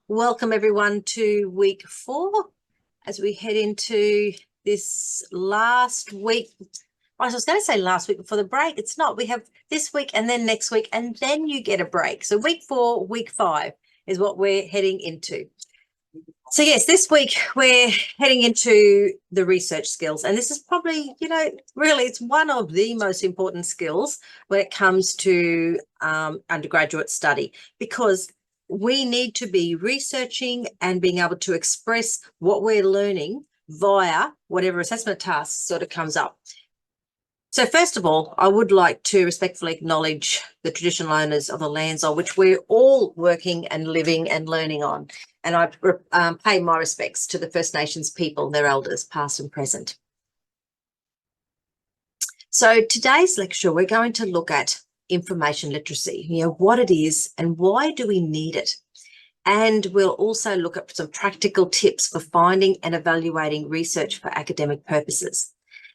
Welcome everyone to week 4 as we head into this last week. I was going to say last week before the break. It's not. We have this week and then next week and then you get a break. So week 4, week 5 is what we're heading into. So yes, this week we're heading into the research skills, and this is probably, really it's one of the most important skills when it comes to undergraduate study, because we need to be researching and being able to express what we're learning via whatever assessment task sort of comes up. So first of all, I would like to respectfully acknowledge the traditional owners of the lands on which we're all working and living and learning on. And I pay my respects to the First Nations people, their elders, past and present. So today's lecture, we're going to look at information literacy, what it is and why do we need it? And we'll also look at some practical tips for finding and evaluating research for academic purposes.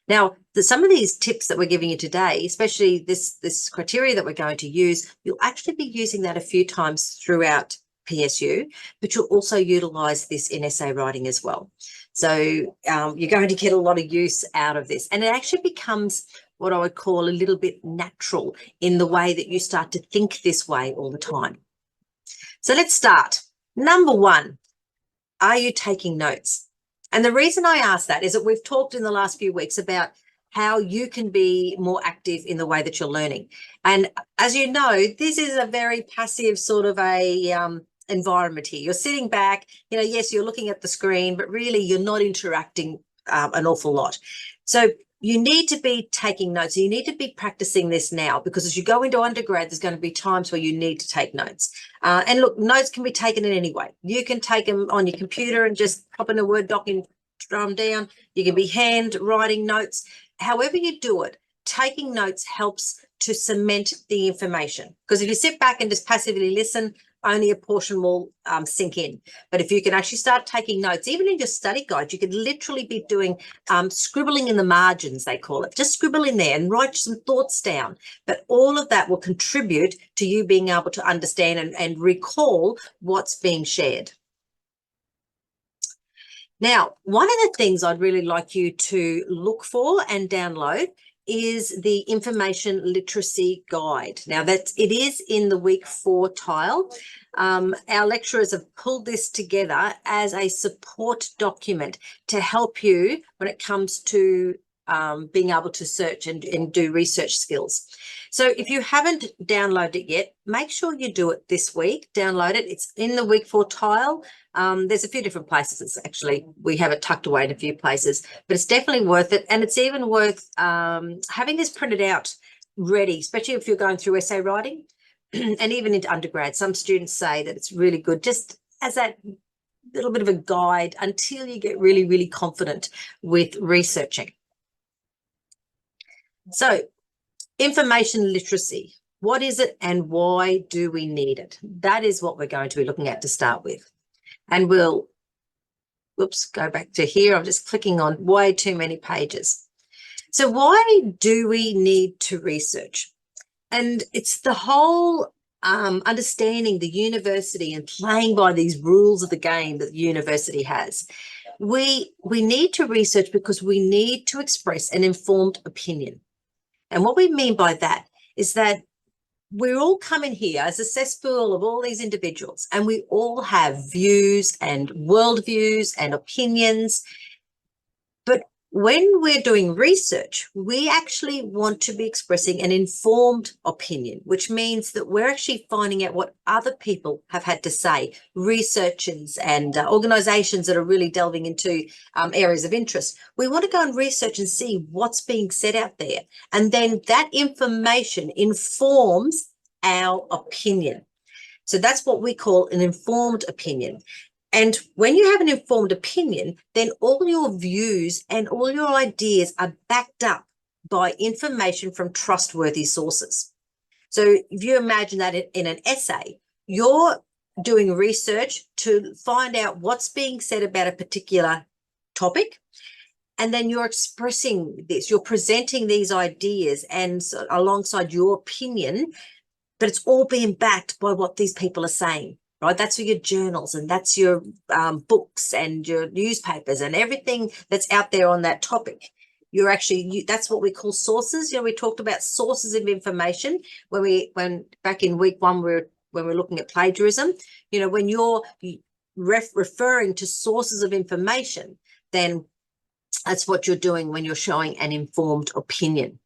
Now, some of these tips that we're giving you today, especially this criteria that we're going to use, you'll actually be using that a few times throughout PSU, but you'll also utilise this in essay writing as well. So you're going to get a lot of use out of this, and it actually becomes what I would call a little bit natural in the way that you start to think this way all the time. So let's start. Number 1, are you taking notes? And the reason I ask that is that we've talked in the last few weeks about how you can be more active in the way that you're learning. And as you know, this is a very passive sort of a environment here. You're sitting back, yes, you're looking at the screen, but really you're not interacting an awful lot. So you need to be taking notes. You need to be practicing this now, because as you go into undergrad, there's going to be times where you need to take notes. And look, notes can be taken in any way. You can take them on your computer and just pop in a Word doc and draw them down. You can be hand writing notes. However you do it, taking notes helps to cement the information. Because if you sit back and just passively listen, only a portion will sink in. But if you can actually start taking notes, even in your study guide, you could literally be doing scribbling in the margins, they call it. Just scribble in there and write some thoughts down. But all of that will contribute to you being able to understand and recall what's being shared. Now, one of the things I'd really like you to look for and download is the information literacy guide. Now it is in the week 4 tile. Our lecturers have pulled this together as a support document to help you when it comes to being able to search and do research skills. So if you haven't downloaded it yet, make sure you do it this week. Download it. It's in the week 4 tile. There's a few different places. Actually, we have it tucked away in a few places, but it's definitely worth it. And it's even worth having this printed out ready, especially if you're going through essay writing and even into undergrad. Some students say that it's really good just as that little bit of a guide until you get really, really confident with researching. So information literacy, what is it and why do we need it? That is what we're going to be looking at to start with. And we'll, go back to here. I'm just clicking on way too many pages. So why do we need to research? And it's the whole understanding the university and playing by these rules of the game that the university has. We need to research because we need to express an informed opinion. And what we mean by that is that we're all coming here as a cesspool of all these individuals, and we all have views and worldviews and opinions. But when we're doing research, we actually want to be expressing an informed opinion, which means that we're actually finding out what other people have had to say, researchers and organisations that are really delving into areas of interest. We want to go and research and see what's being said out there. And then that information informs our opinion. So that's what we call an informed opinion. And when you have an informed opinion, then all your views and all your ideas are backed up by information from trustworthy sources. So if you imagine that in an essay, you're doing research to find out what's being said about a particular topic, and then you're expressing this, you're presenting these ideas and alongside your opinion, but it's all being backed by what these people are saying. right? That's your journals, and that's your books and your newspapers and everything that's out there on that topic. You're actually, that's what we call sources. We talked about sources of information when back in week one, when we're looking at plagiarism. When you're referring to sources of information, then that's what you're doing when you're showing an informed opinion.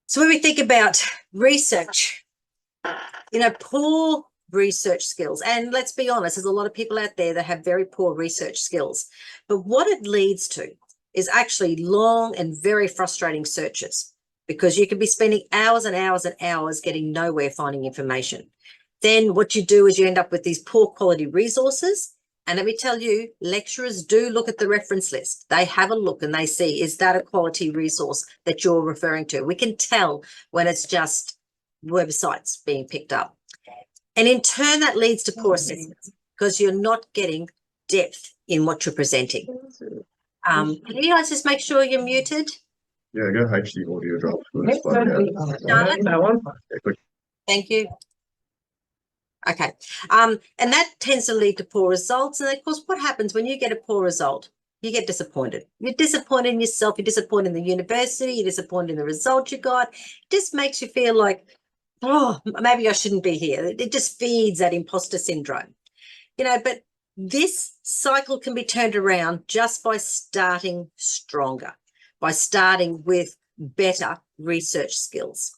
So when we think about research, poor research skills, and let's be honest, there's a lot of people out there that have very poor research skills, but what it leads to is actually long and very frustrating searches, because you could be spending hours and hours and hours getting nowhere finding information. Then what you do is you end up with these poor quality resources. And let me tell you, lecturers do look at the reference list. They have a look and they see, is that a quality resource that you're referring to? We can tell when it's just websites being picked up. And in turn, that leads to poor assessments, because you're not getting depth in what you're presenting. Can you guys just make sure you're muted? Yeah, go HD audio drop. Thank you. Okay. And that tends to lead to poor results. And of course, what happens when you get a poor result? You get disappointed. You're disappointed in yourself. You're disappointed in the university. You're disappointed in the result you got. It just makes you feel like, oh, maybe I shouldn't be here. It just feeds that imposter syndrome. But this cycle can be turned around just by starting stronger, by starting with better research skills.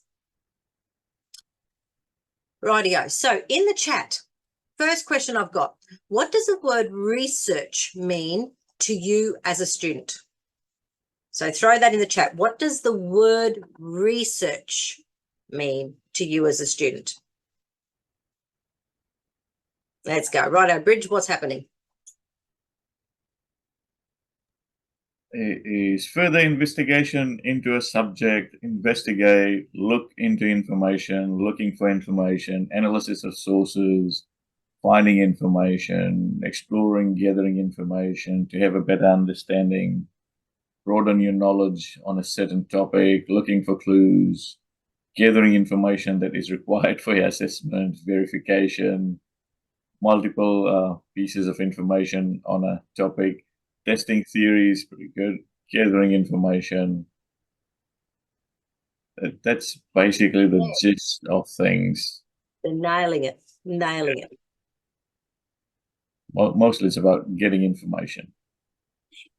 Rightio. So in the chat, first question I've got, what does the word research mean to you as a student? So throw that in the chat. What does the word research mean to you as a student? Let's go. Righto, Bridge, what's happening? Is further investigation into a subject, investigate, look into information, looking for information, analysis of sources, finding information, exploring, gathering information to have a better understanding, broaden your knowledge on a certain topic, looking for clues, gathering information that is required for your assessment, verification, multiple pieces of information on a topic, testing theories, pretty good, gathering information. That's basically the gist of things. They're nailing it, nailing it. Mostly it's about getting information.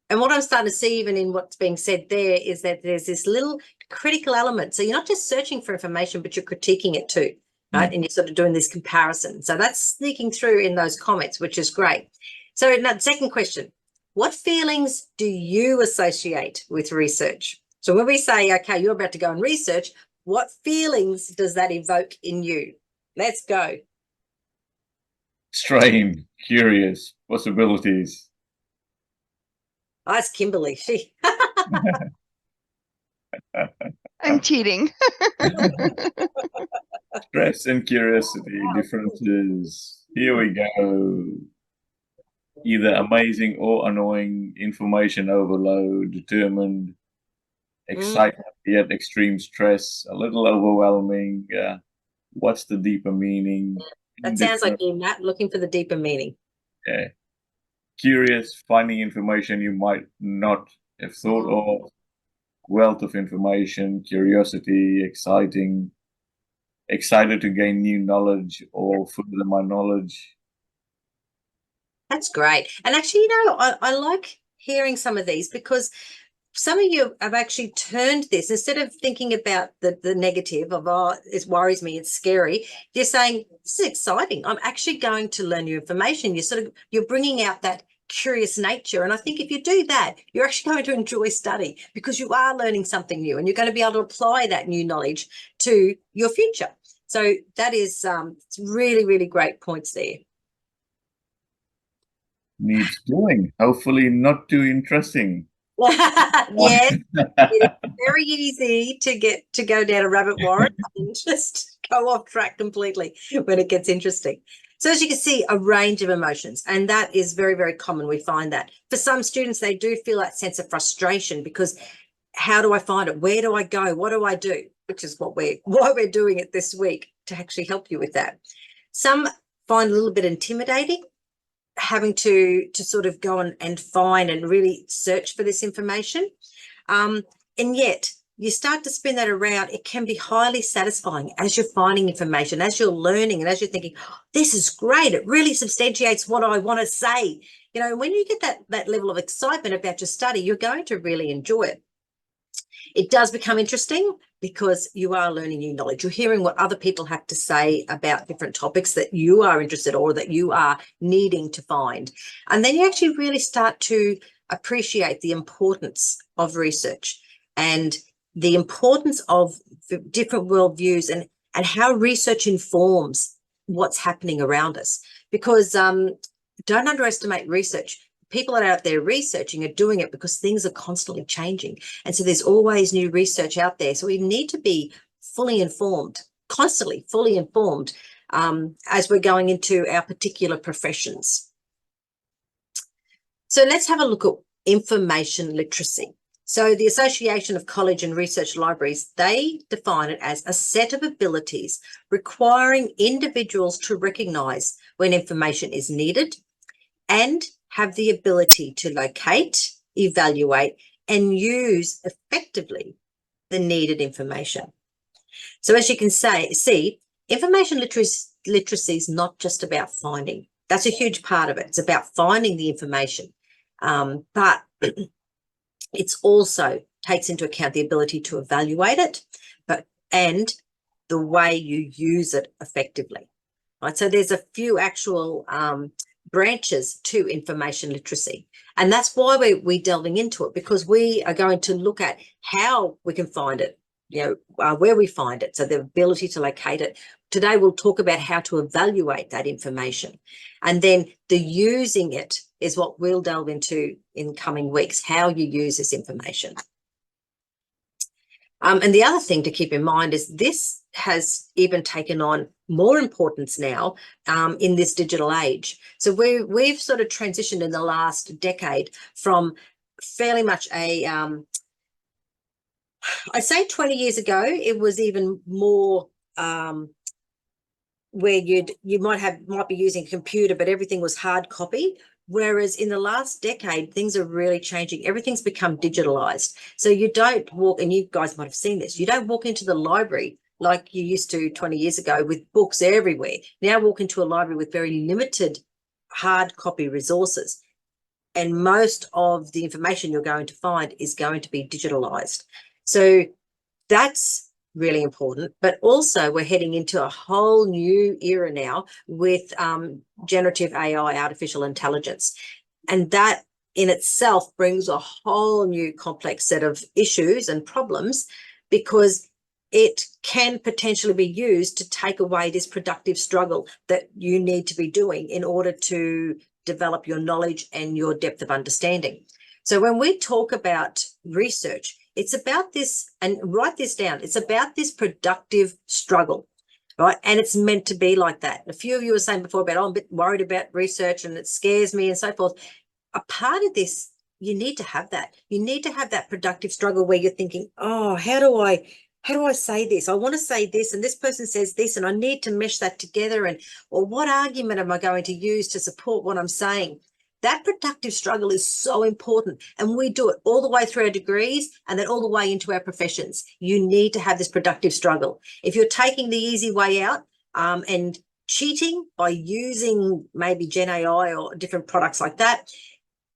And what I'm starting to see even in what's being said there is that there's this little critical element. So you're not just searching for information, but you're critiquing it too, right? And you're sort of doing this comparison. So that's sneaking through in those comments, which is great. So now, second question, what feelings do you associate with research? So when we say, okay, you're about to go and research, what feelings does that evoke in you? Let's go. Strain, curious, possibilities. Oh, that's Kimberly. She. I'm cheating. Stress and curiosity, differences. Here we go. Either amazing or annoying, information overload, determined, excitement, yet extreme stress, a little overwhelming. What's the deeper meaning? That sounds like you, Matt, looking for the deeper meaning. Yeah. Curious, finding information you might not have thought of, wealth of information, curiosity, exciting, excited to gain new knowledge or further my knowledge. That's great. And actually, I like hearing some of these, because some of you have actually turned this, instead of thinking about the negative of, oh, it worries me, it's scary, you're saying, this is exciting. I'm actually going to learn new information. You're bringing out that curious nature. And I think if you do that, you're actually going to enjoy study, because you are learning something new and you're going to be able to apply that new knowledge to your future. So that is really, really great points there. Needs doing. Hopefully not too interesting. Yes, it's very easy to go down a rabbit warren and just go off track completely when it gets interesting. So as you can see, a range of emotions, and that is very, very common. We find that for some students, they do feel that sense of frustration, because how do I find it? Where do I go? What do I do? Which is why we're doing it this week, to actually help you with that. Some find a little bit intimidating, having to sort of go and find and really search for this information. And yet you start to spin that around, it can be highly satisfying as you're finding information, as you're learning, and as you're thinking, oh, this is great. It really substantiates what I want to say. You know, when you get that level of excitement about your study, you're going to really enjoy it. It does become interesting because you are learning new knowledge. You're hearing what other people have to say about different topics that you are interested or that you are needing to find. And then you actually really start to appreciate the importance of research and the importance of different worldviews and how research informs what's happening around us. Because don't underestimate research. People that are out there researching are doing it because things are constantly changing. And so there's always new research out there. So we need to be fully informed, constantly fully informed as we're going into our particular professions. So let's have a look at information literacy. So the Association of College and Research Libraries, they define it as a set of abilities requiring individuals to recognise when information is needed and have the ability to locate, evaluate, and use effectively the needed information. So as you can see, information literacy is not just about finding. That's a huge part of it. It's about finding the information, but it's also takes into account the ability to evaluate it, and the way you use it effectively. Right. So there's a few actual branches to information literacy, and that's why we're delving into it, because we are going to look at how we can find it, you know, where we find it, so the ability to locate it. Today we'll talk about how to evaluate that information, and then the using it is what we'll delve into in coming weeks, how you use this information. And the other thing to keep in mind is this has even taken on more importance now in this digital age. So we've sort of transitioned in the last decade from fairly much a, I say 20 years ago, it was even more where you might be using a computer, but everything was hard copy. Whereas in the last decade, things are really changing. Everything's become digitalized. So you don't walk, and you guys might have seen this, you don't walk into the library like you used to 20 years ago with books everywhere. Now walk into a library with very limited hard copy resources. And most of the information you're going to find is going to be digitalized. So that's really important, but also we're heading into a whole new era now with generative AI, artificial intelligence, and that in itself brings a whole new complex set of issues and problems, because it can potentially be used to take away this productive struggle that you need to be doing in order to develop your knowledge and your depth of understanding. So when we talk about research, it's about this, and write this down, it's about this productive struggle, right? And it's meant to be like that. A few of you were saying before about, oh, I'm a bit worried about research and it scares me and so forth. A part of this, you need to have that. You need to have that productive struggle where you're thinking, oh, how do I say this? I want to say this, and this person says this, and I need to mesh that together. And, or what argument am I going to use to support what I'm saying? That productive struggle is so important, and we do it all the way through our degrees and then all the way into our professions. You need to have this productive struggle. If you're taking the easy way out and cheating by using maybe Gen AI or different products like that,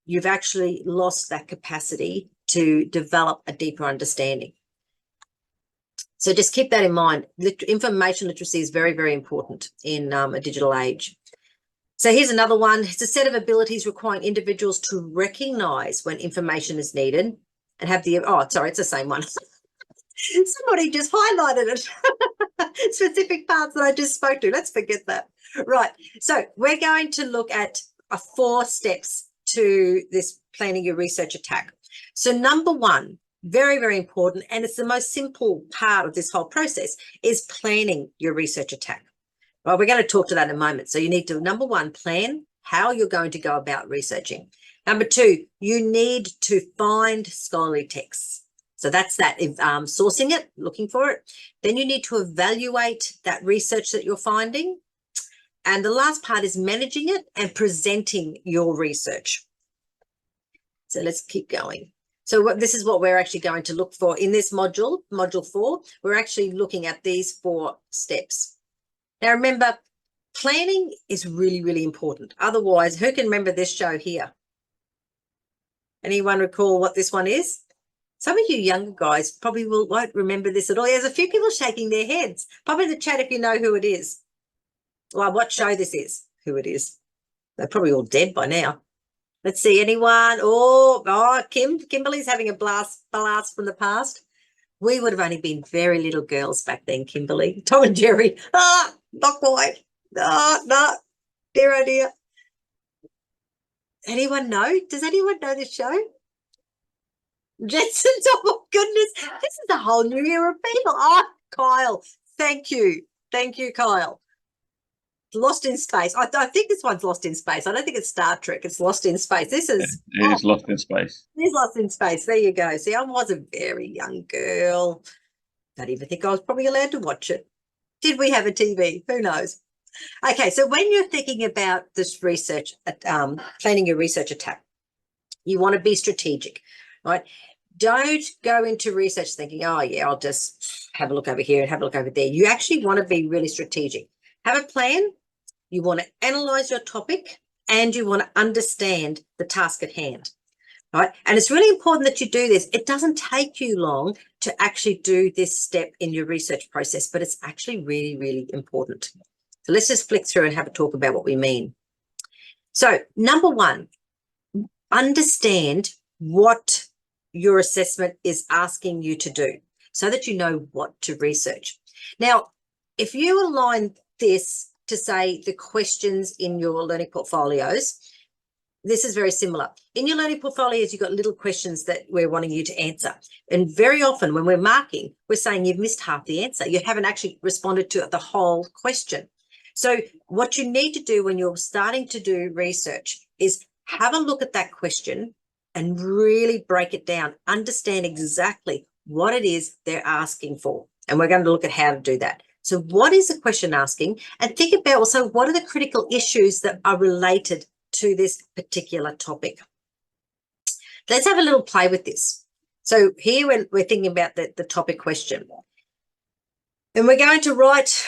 you've actually lost that capacity to develop a deeper understanding. So just keep that in mind. Information literacy is very, very important in a digital age. So here's another one. It's a set of abilities requiring individuals to recognise when information is needed and have the, oh, sorry, it's the same one. Somebody just highlighted it. Specific parts that I just spoke to. Let's forget that. Right. So we're going to look at 4 steps to this planning your research attack. So number 1, very, very important, and it's the most simple part of this whole process, is planning your research attack. Well, we're going to talk to that in a moment. So you need to, number 1, plan how you're going to go about researching. Number 2, you need to find scholarly texts. So that's that, sourcing it, looking for it. Then you need to evaluate that research that you're finding. And the last part is managing it and presenting your research. So let's keep going. So this is what we're actually going to look for in this module, module 4. We're actually looking at these 4 steps. Now, remember, planning is really, really important. Otherwise, who can remember this show here? Anyone recall what this one is? Some of you younger guys probably won't remember this at all. There's a few people shaking their heads. Pop in the chat if you know who it is. Well, what show this is, who it is. They're probably all dead by now. Let's see, anyone? Oh, Kimberly's having a blast from the past. We would have only been very little girls back then, Kimberly. Tom and Jerry. Not quite. No. Dear, oh dear. Anyone know? Does anyone know this show? Jetsons, oh goodness. This is a whole new era of people. Oh, Kyle. Thank you. Thank you, Kyle. Lost in Space. I think this one's Lost in Space. I don't think it's Star Trek. It's Lost in Space. This is It is Lost in Space. It is Lost in Space. There you go. See, I was a very young girl. Don't even think I was probably allowed to watch it. Did we have a TV? Who knows? Okay, so when you're thinking about this research, planning your research attack, you want to be strategic, right? Don't go into research thinking, oh, yeah, I'll just have a look over here and have a look over there. You actually want to be really strategic. Have a plan. You want to analyze your topic and you want to understand the task at hand, right? And it's really important that you do this. It doesn't take you long to actually do this step in your research process, but it's actually really, really important. So let's just flick through and have a talk about what we mean. So number 1, understand what your assessment is asking you to do so that you know what to research. Now, if you align this to say the questions in your learning portfolios, this is very similar. In your learning portfolios, you've got little questions that we're wanting you to answer. And very often when we're marking, we're saying you've missed half the answer. You haven't actually responded to the whole question. So what you need to do when you're starting to do research is have a look at that question and really break it down. Understand exactly what it is they're asking for. And we're going to look at how to do that. So what is the question asking? And think about also what are the critical issues that are related to this particular topic. Let's have a little play with this. So here we're thinking about the topic question. And we're going to write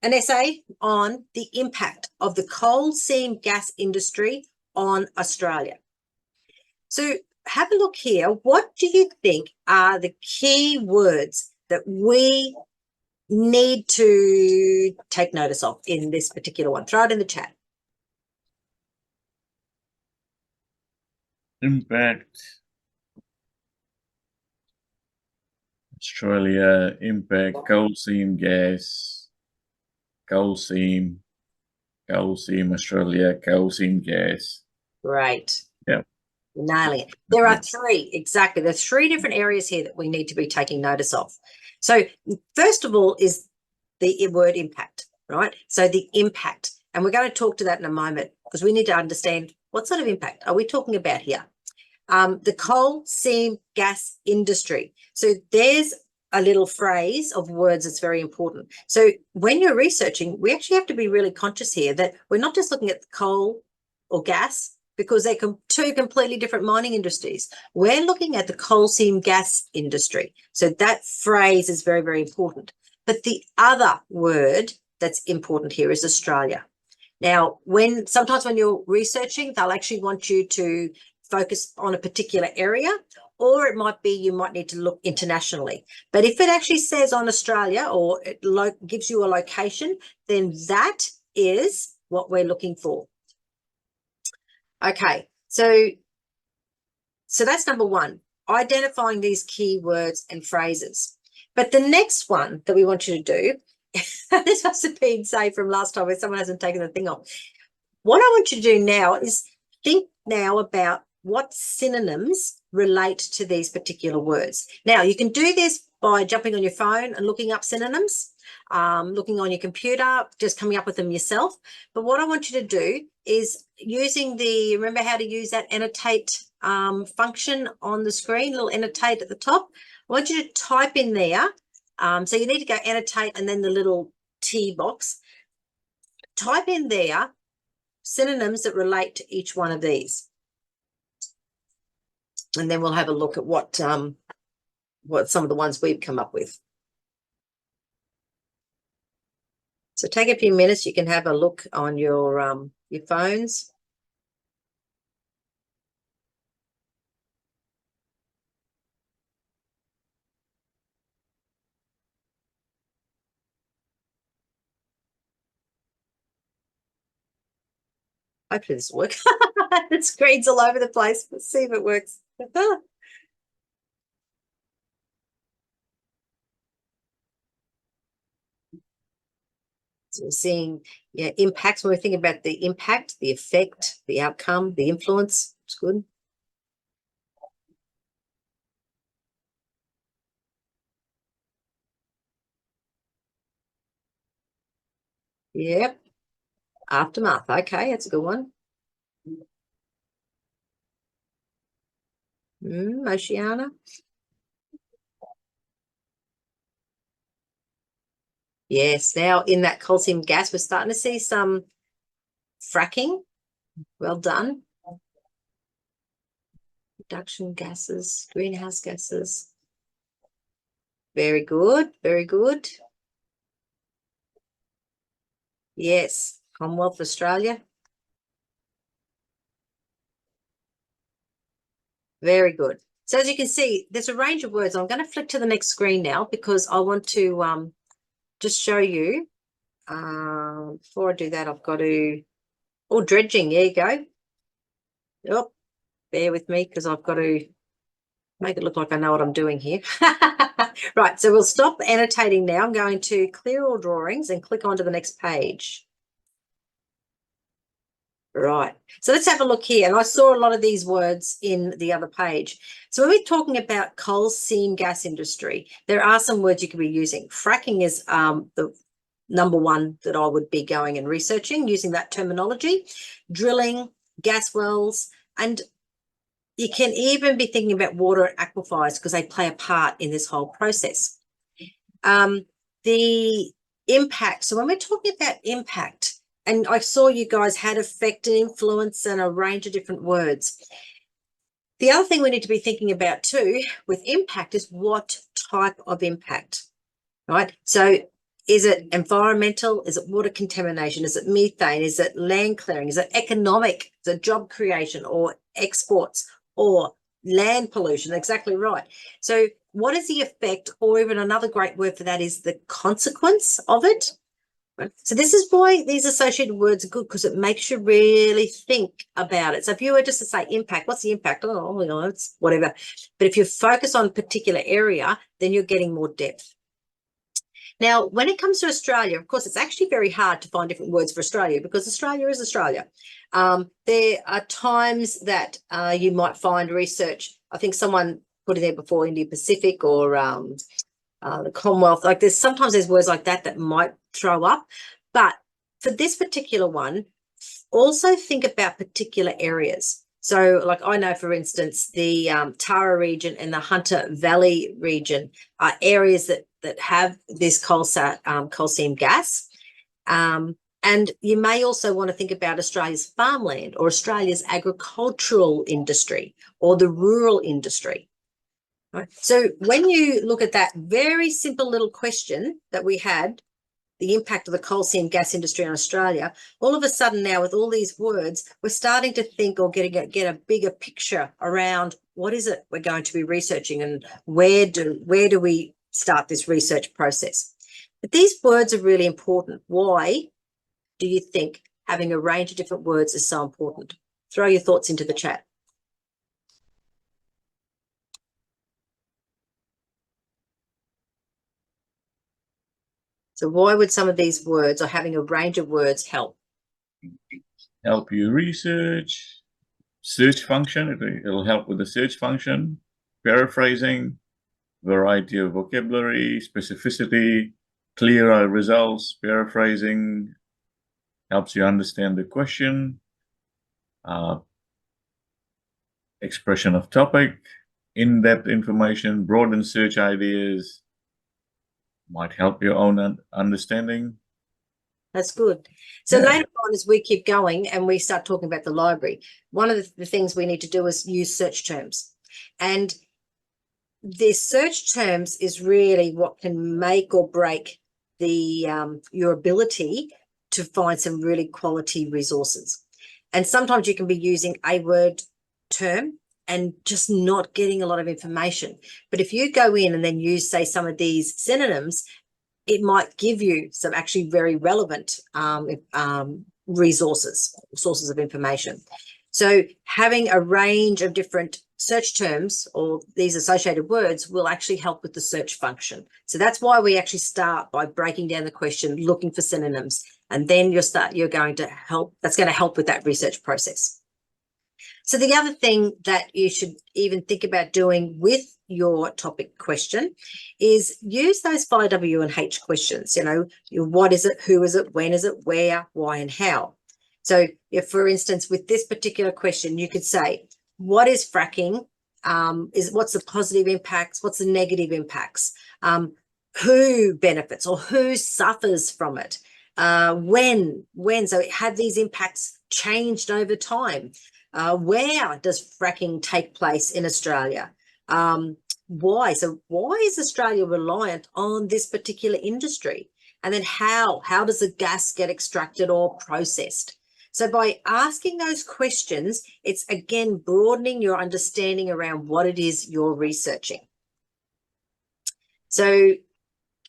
an essay on the impact of the coal seam gas industry on Australia. So have a look here. What do you think are the key words that we need to take notice of in this particular one? Throw it in the chat. Impact. Australia, impact, coal seam gas, coal seam, Australia, coal seam gas. Great. Yeah. Nailing it. There are 3, exactly. There's 3 different areas here that we need to be taking notice of. So first of all is the word impact, right? So the impact, and we're going to talk to that in a moment because we need to understand what sort of impact are we talking about here. The coal seam gas industry. So there's a little phrase of words that's very important. So when you're researching, we actually have to be really conscious here that we're not just looking at coal or gas because they're 2 completely different mining industries. We're looking at the coal seam gas industry. So that phrase is very, very important. But the other word that's important here is Australia. Now, sometimes when you're researching, they'll actually want you to focus on a particular area, or it might be you might need to look internationally. But if it actually says on Australia or it gives you a location, then that is what we're looking for. Okay, so that's number 1, identifying these keywords and phrases. But the next one that we want you to do, this must have been, say, from last time where someone hasn't taken the thing off. What I want you to do now is think now about what synonyms relate to these particular words. Now, you can do this by jumping on your phone and looking up synonyms, looking on your computer, just coming up with them yourself. But what I want you to do is using remember how to use that annotate function on the screen, little annotate at the top. I want you to type in there. So you need to go annotate and then the little T box. type in there synonyms that relate to each one of these. And then we'll have a look at what some of the ones we've come up with. So take a few minutes. You can have a look on your phones. Hopefully this will work. The screen's all over the place. Let's see if it works. So we're seeing impacts. When we think about the impact, the effect, the outcome, the influence, it's good. Yep. Aftermath. Okay, that's a good one. Oceania. Yes, now in that coal seam gas, we're starting to see some fracking. Well done. Reduction gases, greenhouse gases. Very good, very good. Yes, Commonwealth Australia. Very good. So as you can see, there's a range of words. I'm going to flick to the next screen now because I want to just show you. Before I do that, I've got to, dredging. There you go. Oh, bear with me because I've got to make it look like I know what I'm doing here. Right, so we'll stop annotating now. I'm going to clear all drawings and click onto the next page. Right, so let's have a look here. And I saw a lot of these words in the other page. So when we're talking about coal seam gas industry, there are some words you could be using. Fracking is the number one that I would be going and researching using that terminology. Drilling, gas wells, and you can even be thinking about water aquifers because they play a part in this whole process. The impact. So when we're talking about impact, and I saw you guys had effect and influence and a range of different words. The other thing we need to be thinking about too with impact is what type of impact, right? So is it environmental? Is it water contamination? Is it methane? Is it land clearing? Is it economic? Is it job creation or exports or land pollution? Exactly right. So what is the effect, or even another great word for that is the consequence of it? So this is why these associated words are good, because it makes you really think about it. So if you were just to say impact, what's the impact? Oh, you know, it's whatever. But if you focus on a particular area, then you're getting more depth. Now, when it comes to Australia, of course, it's actually very hard to find different words for Australia because Australia is Australia. There are times that you might find research. I think someone put in there before India Pacific or the Commonwealth. Like sometimes there's words like that that might throw up. But for this particular one, also think about particular areas. So like I know, for instance, the Tara region and the Hunter Valley region are areas that have this coal seam gas. And you may also want to think about Australia's farmland or Australia's agricultural industry or the rural industry. Right. So when you look at that very simple little question that we had, the impact of the coal seam gas industry on Australia, all of a sudden now with all these words, we're starting to think or get a bigger picture around what is it we're going to be researching and where do we start this research process. But these words are really important. Why do you think having a range of different words is so important? Throw your thoughts into the chat. So why would some of these words or having a range of words help? Help you research, search function. It'll help with the search function, paraphrasing, variety of vocabulary, specificity, clearer results. Paraphrasing helps you understand the question, expression of topic, in-depth information, broaden search ideas, might help your own understanding. That's good. So Yeah. later on, as we keep going and we start talking about the library, one of the things we need to do is use search terms. And the search terms is really what can make or break the your ability to find some really quality resources. And sometimes you can be using a word term and just not getting a lot of information. But if you go in and then use, say, some of these synonyms, it might give you some actually very relevant sources of information. So having a range of different search terms or these associated words will actually help with the search function. So that's why we actually start by breaking down the question, looking for synonyms, and then that's going to help with that research process. So the other thing that you should even think about doing with your topic question is use those 5W and H questions. What is it, who is it, when is it, where, why, and how. So if, for instance, with this particular question, you could say, what is fracking? What's the positive impacts? What's the negative impacts? Who benefits or who suffers from it? When? So have these impacts changed over time? Where does fracking take place in Australia? Why? So why is Australia reliant on this particular industry? And then how does the gas get extracted or processed? So by asking those questions, it's again broadening your understanding around what it is you're researching. So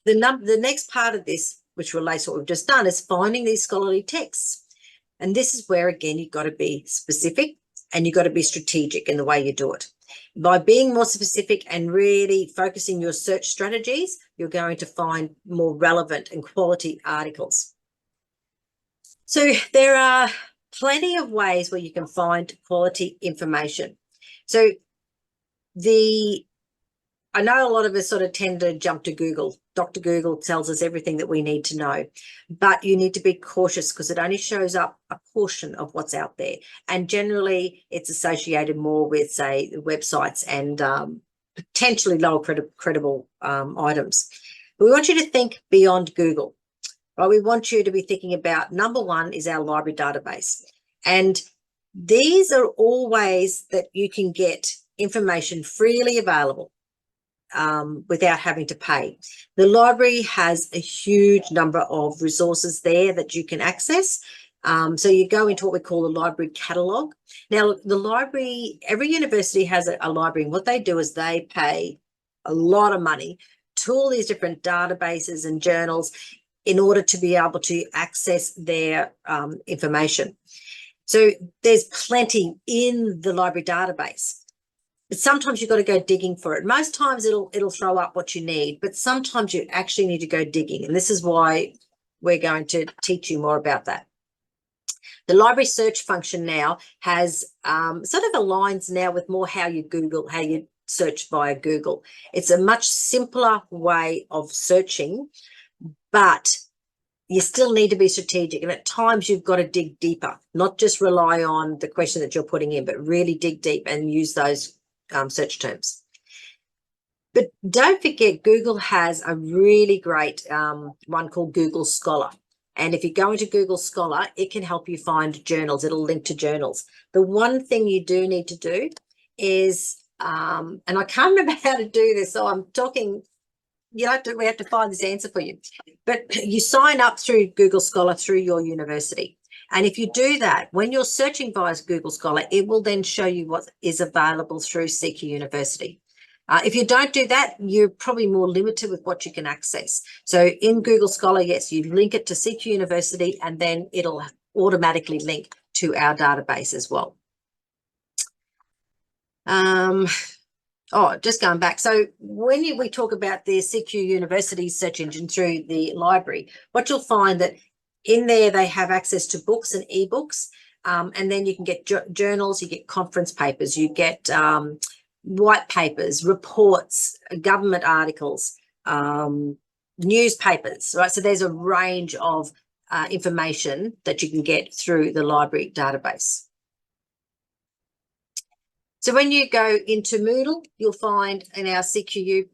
the next part of this, which relates to what we've just done, is finding these scholarly texts. And this is where, again, you've got to be specific and you've got to be strategic in the way you do it. By being more specific and really focusing your search strategies, you're going to find more relevant and quality articles. So there are plenty of ways where you can find quality information. So I know a lot of us sort of tend to jump to Google. Dr. Google tells us everything that we need to know, but you need to be cautious because it only shows up a portion of what's out there. And generally it's associated more with, say, the websites and potentially lower credible items. But we want you to think beyond Google. Right? We want you to be thinking about, number one is our library database. And these are all ways that you can get information freely available without having to pay. The library has a huge number of resources there that you can access. So you go into what we call the library catalogue. Now, the library, every university has a library, and what they do is they pay a lot of money to all these different databases and journals in order to be able to access their information. So there's plenty in the library database. But sometimes you've got to go digging for it. Most times it'll throw up what you need, but sometimes you actually need to go digging. And this is why we're going to teach you more about that. The library search function now has sort of aligns now with more how you search via Google. It's a much simpler way of searching, but you still need to be strategic. And at times you've got to dig deeper, not just rely on the question that you're putting in, but really dig deep and use those search terms. But don't forget, Google has a really great one called Google Scholar. And if you go into Google Scholar, it can help you find journals. It'll link to journals. The one thing you do need to do is, and I can't remember how to do this, so I'm talking, we have to find this answer for you. But you sign up through Google Scholar through your university. And if you do that, when you're searching via Google Scholar, it will then show you what is available through CQ University. If you don't do that, you're probably more limited with what you can access. So in Google Scholar, yes, you link it to CQ University and then it'll automatically link to our database as well. Just going back. So when we talk about the CQ University search engine through the library, what you'll find that in there, they have access to books and ebooks, and then you can get journals, you get conference papers, you get white papers, reports, government articles, newspapers, right? So there's a range of information that you can get through the library database. So when you go into Moodle, you'll find in our CQU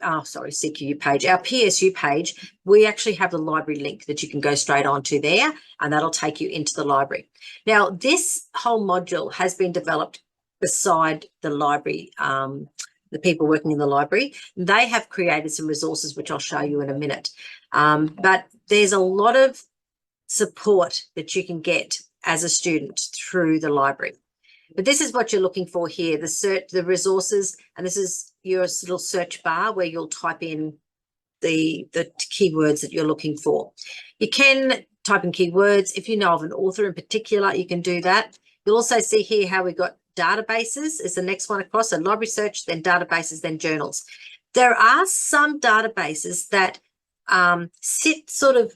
page, our PSU page, we actually have the library link that you can go straight onto there, and that'll take you into the library. Now, this whole module has been developed beside the library, the people working in the library. They have created some resources, which I'll show you in a minute. But there's a lot of support that you can get as a student through the library. But this is what you're looking for here, the resources, and this is your little search bar where you'll type in the keywords that you're looking for. You can type in keywords. If you know of an author in particular, you can do that. You'll also see here how we got databases is the next one across, so library search, then databases, then journals. There are some databases that sit sort of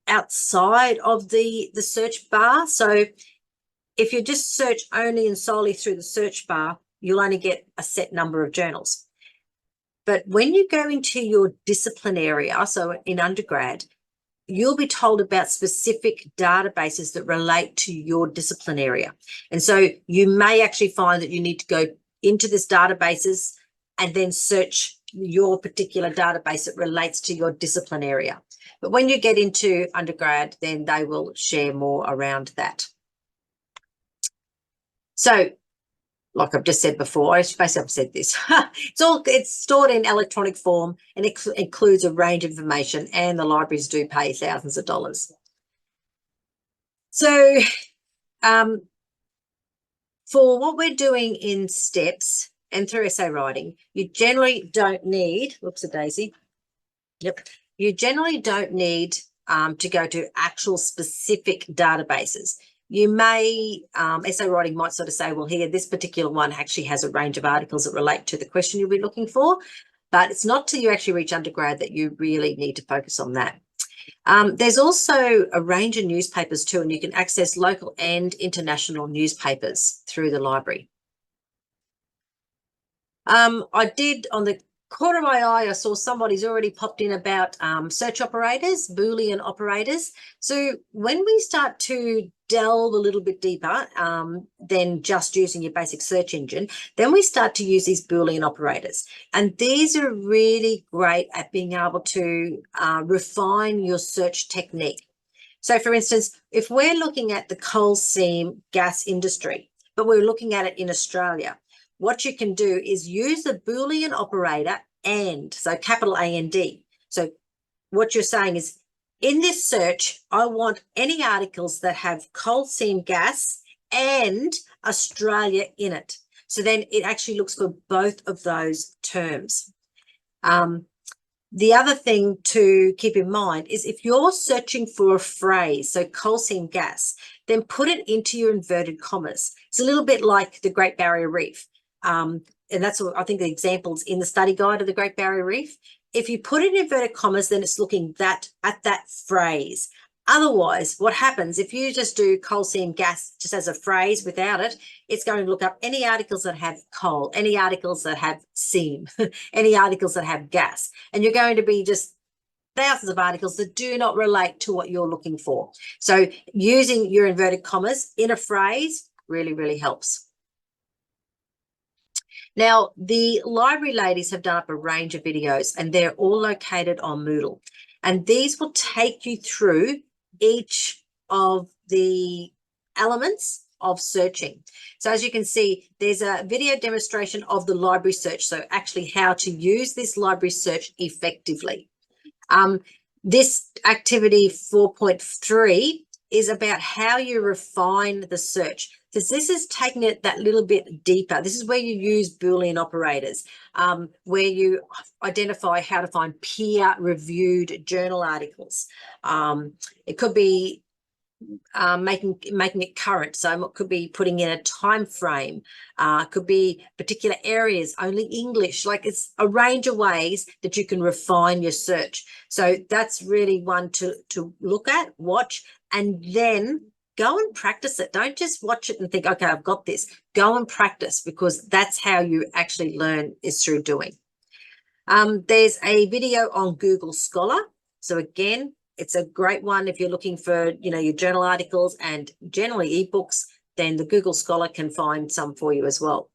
outside of the search bar. So if you just search only and solely through the search bar, you'll only get a set number of journals. But when you go into your discipline area, so in undergrad, you'll be told about specific databases that relate to your discipline area. And so you may actually find that you need to go into this databases and then search your particular database that relates to your discipline area. But when you get into undergrad, then they will share more around that. So, like I've just said before, basically I've said this, it's stored in electronic form and it includes a range of information, and the libraries do pay thousands of dollars. So for what we're doing in steps and through essay writing, you generally don't need, whoops-a-daisy, you generally don't need to go to actual specific databases. You may, essay writing might sort of say, well, here, this particular one actually has a range of articles that relate to the question you'll be looking for, but it's not till you actually reach undergrad that you really need to focus on that. There's also a range of newspapers too, and you can access local and international newspapers through the library. I did, on the corner of my eye, I saw somebody's already popped in about search operators, Boolean operators. So when we start to delve a little bit deeper than just using your basic search engine, then we start to use these Boolean operators. And these are really great at being able to refine your search technique. So for instance, if we're looking at the coal seam gas industry, but we're looking at it in Australia, what you can do is use the Boolean operator and, so capital AND. So what you're saying is, in this search, I want any articles that have coal seam gas and Australia in it. So then it actually looks for both of those terms. The other thing to keep in mind is if you're searching for a phrase, so coal seam gas, then put it into your inverted commas. It's a little bit like the Great Barrier Reef. And that's what I think the examples in the study guide of the Great Barrier Reef. If you put it in inverted commas, then it's looking at that phrase. Otherwise, what happens if you just do coal seam gas just as a phrase without it, it's going to look up any articles that have coal, any articles that have seam, any articles that have gas. And you're going to be just thousands of articles that do not relate to what you're looking for. So using your inverted commas in a phrase really, really helps. Now, the library ladies have done up a range of videos and they're all located on Moodle. And these will take you through each of the elements of searching. So as you can see, there's a video demonstration of the library search. So actually how to use this library search effectively. This activity 4.3 is about how you refine the search, because this is taking it that little bit deeper. This is where you use Boolean operators, where you identify how to find peer-reviewed journal articles. It could be making it current, so it could be putting in a time frame, could be particular areas, only English. Like, it's a range of ways that you can refine your search. So that's really one to look at, watch, and then go and practice it. Don't just watch it and think, okay, I've got this. Go and practice, because that's how you actually learn, is through doing. There's a video on Google Scholar. So again, it's a great one if you're looking for, your journal articles and generally ebooks, then the Google Scholar can find some for you as well.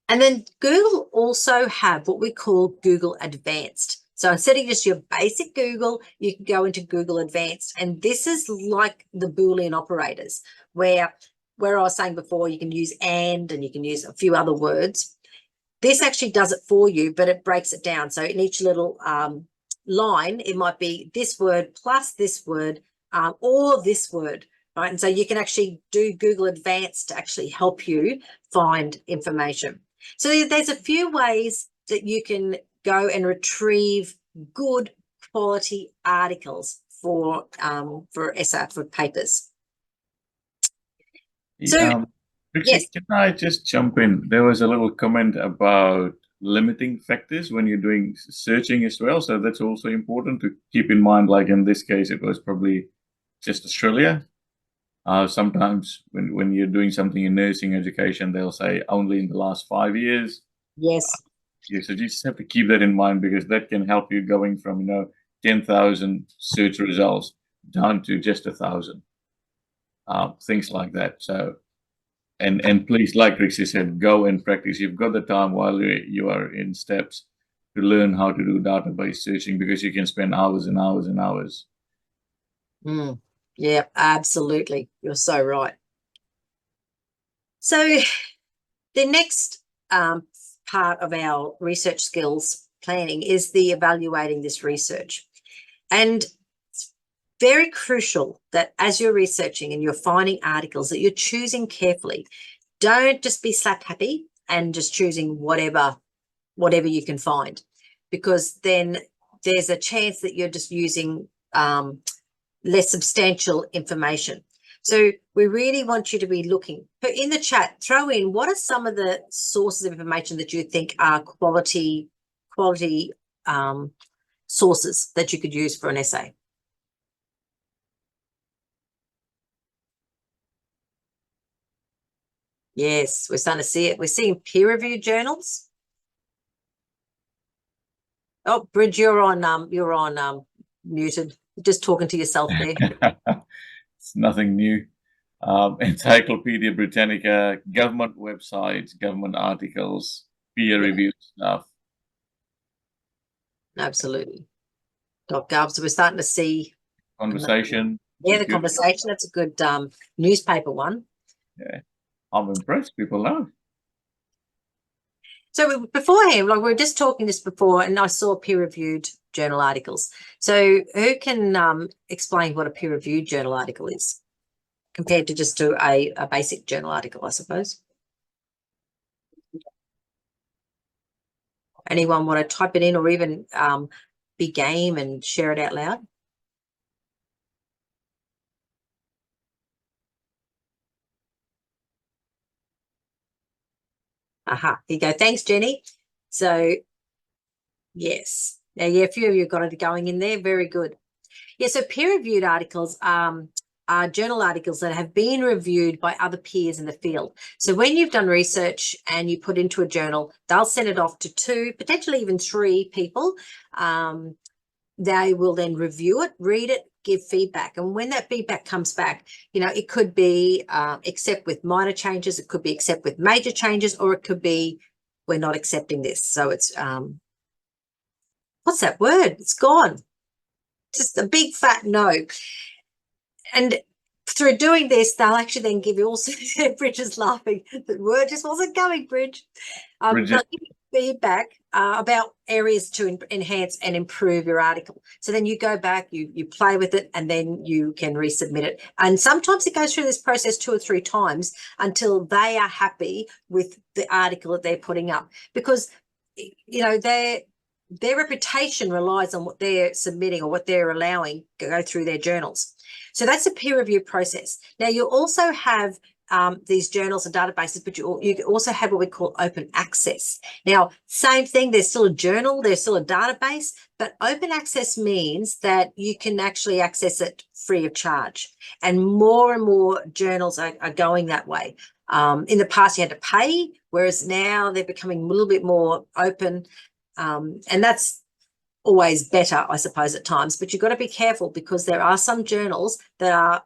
And then Google also have what we call Google Advanced. So instead of just your basic Google, you can go into Google Advanced. And this is like the Boolean operators, where I was saying before, you can use and you can use a few other words. This actually does it for you, but it breaks it down. So in each little line, it might be this word plus this word or this word, right? And so you can actually do Google Advanced to actually help you find information. So there's a few ways that you can go and retrieve good quality articles for essay, for papers. So, Trixie, yes. can I just jump in? There was a little comment about limiting factors when you're doing searching as well. So that's also important to keep in mind. Like in this case, it was probably just Australia. Sometimes when you're doing something in nursing education, they'll say only in the last 5 years. Yes. So you just have to keep that in mind, because that can help you going from 10,000 search results down to just 1,000. Things like that. So, and please, like Trixie said, go and practice. You've got the time while you are in steps to learn how to do database searching, because you can spend hours and hours and hours. Yeah, absolutely. You're so right. So the next part of our research skills planning is the evaluating this research. And it's very crucial that as you're researching and you're finding articles, that you're choosing carefully. Don't just be slap happy and just choosing whatever you can find, because then there's a chance that you're just using less substantial information. So we really want you to be looking. But in the chat, throw in what are some of the sources of information that you think are quality sources that you could use for an essay. Yes, we're starting to see it. We're seeing peer-reviewed journals. Oh, Bridge, you're on muted. You're just talking to yourself there. It's nothing new. Encyclopedia Britannica, government websites, government articles, peer-reviewed stuff. Absolutely. .gov. So we're starting to see Conversation. Yeah, the Conversation. That's a good newspaper one. Yeah, I'm impressed. People know. So beforehand, like we were just talking this before, and I saw peer-reviewed journal articles. So who can explain what a peer-reviewed journal article is compared to just to a basic journal article, I suppose? Anyone want to type it in, or even be game and share it out loud? Aha, here you go. Thanks, Jenny. So, yes. Now, yeah, a few of you got it going in there. Very good. Yeah, so peer-reviewed articles are journal articles that have been reviewed by other peers in the field. So when you've done research and you put into a journal, they'll send it off to 2, potentially even 3 people. They will then review it, read it, give feedback. And when that feedback comes back, it could be accept with minor changes, it could be accept with major changes, or it could be we're not accepting this. So it's, what's that word? It's gone. Just a big fat no. And through doing this, they'll actually then give you also, Bridge is laughing, the word just wasn't coming, Bridge. They'll give you feedback about areas to enhance and improve your article. So then you go back, you play with it, and then you can resubmit it. And sometimes it goes through this process 2 or 3 times until they are happy with the article that they're putting up, because their reputation relies on what they're submitting or what they're allowing to go through their journals. So that's a peer review process. Now, you also have these journals and databases, but you also have what we call open access. Now, same thing, there's still a journal, there's still a database, but open access means that you can actually access it free of charge. And more journals are going that way. In the past, you had to pay, whereas now they're becoming a little bit more open. And that's always better, I suppose, at times, but you've got to be careful, because there are some journals that are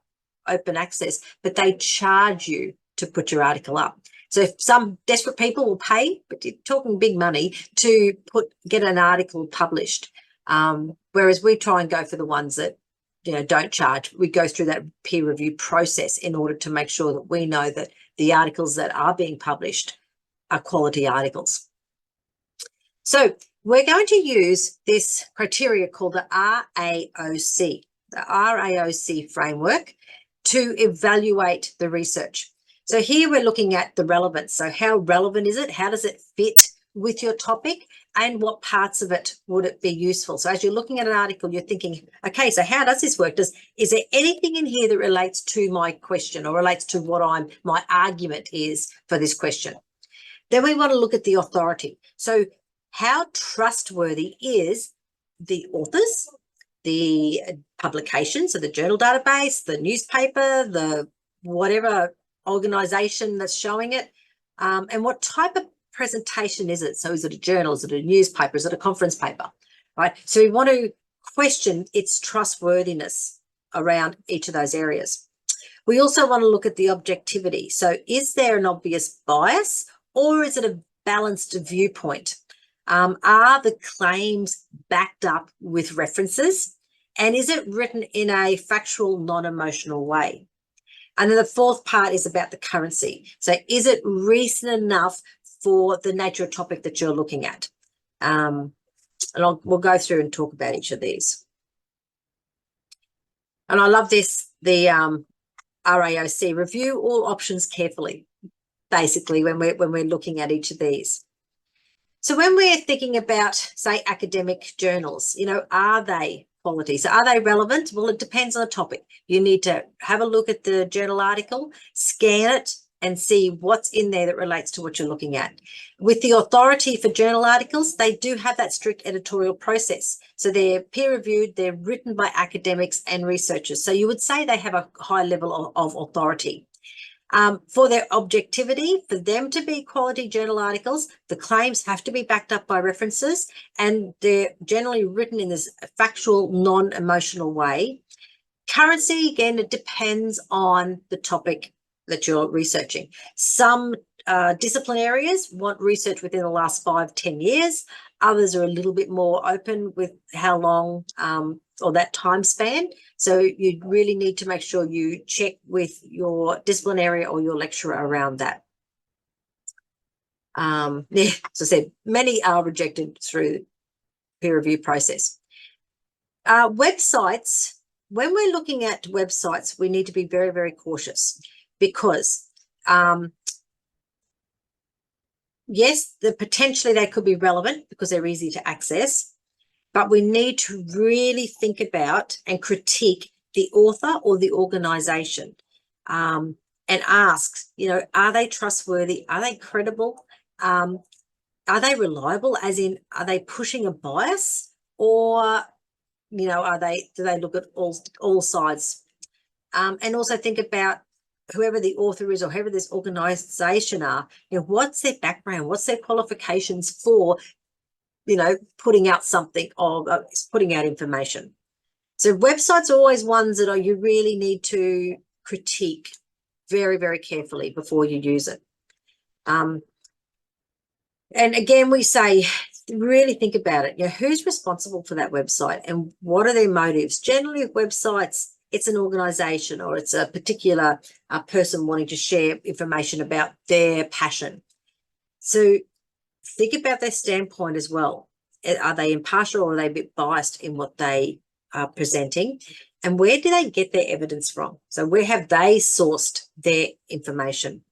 open access, but they charge you to put your article up. So if some desperate people will pay, but you're talking big money, to get an article published. Whereas we try and go for the ones that, you know, don't charge. We go through that peer review process in order to make sure that we know that the articles that are being published are quality articles. So we're going to use this criteria called the RAOC framework to evaluate the research. So here we're looking at the relevance. So how relevant is it? How does it fit with your topic? And what parts of it would it be useful? So as you're looking at an article, you're thinking, okay, so how does this work? Is there anything in here that relates to my question or relates to what my argument is for this question? Then we want to look at the authority. So how trustworthy is the authors, the publication, so the journal database, the newspaper, the whatever organization that's showing it, and what type of presentation is it? So is it a journal? Is it a newspaper? Is it a conference paper? Right. So we want to question its trustworthiness around each of those areas. We also want to look at the objectivity. So is there an obvious bias or is it a balanced viewpoint? Are the claims backed up with references? And is it written in a factual, non-emotional way? And then the fourth part is about the currency. So is it recent enough for the nature of topic that you're looking at? And we'll go through and talk about each of these. And I love this, the RAOC, review all options carefully, basically, when we're looking at each of these. So when we're thinking about, say, academic journals, you know, are they quality? So are they relevant? Well, it depends on the topic. You need to have a look at the journal article, scan it, and see what's in there that relates to what you're looking at. With the authority for journal articles, they do have that strict editorial process. So they're peer-reviewed, they're written by academics and researchers. So you would say they have a high level of authority. For their objectivity, for them to be quality journal articles, the claims have to be backed up by references, and they're generally written in this factual, non-emotional way. Currency, again, it depends on the topic that you're researching. Some discipline areas want research within the last 5-10 years. Others are a little bit more open with how long or that time span. So you really need to make sure you check with your discipline area or your lecturer around that. Yeah, as I said, many are rejected through peer review process. Websites, when we're looking at websites, we need to be very, very cautious because yes, potentially they could be relevant because they're easy to access, but we need to really think about and critique the author or the organization and ask, you know, are they trustworthy? Are they credible? Are they reliable, as in, are they pushing a bias, or, you know, do they look at all sides? And also think about whoever the author is or whoever this organization are, you know, what's their background? What's their qualifications for, you know, putting out something or putting out information? So websites are always ones that you really need to critique very, very carefully before you use it. And again, we say, really think about it. You know, who's responsible for that website and what are their motives? Generally, websites, it's an organization or it's a particular person wanting to share information about their passion. So think about their standpoint as well. Are they impartial or are they a bit biased in what they are presenting? And where do they get their evidence from? So where have they sourced their information?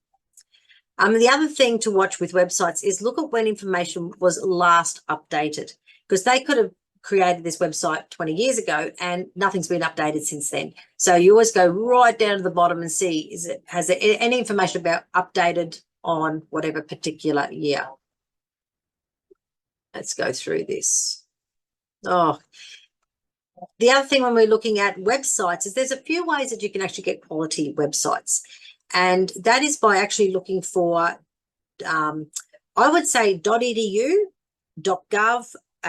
The other thing to watch with websites is look at when information was last updated, because they could have created this website 20 years ago and nothing's been updated since then. So you always go right down to the bottom and see, has there any information about updated on whatever particular year? Let's go through this. Oh, the other thing when we're looking at websites is there's a few ways that you can actually get quality websites. And that is by actually looking for, I would say .edu, .gov.au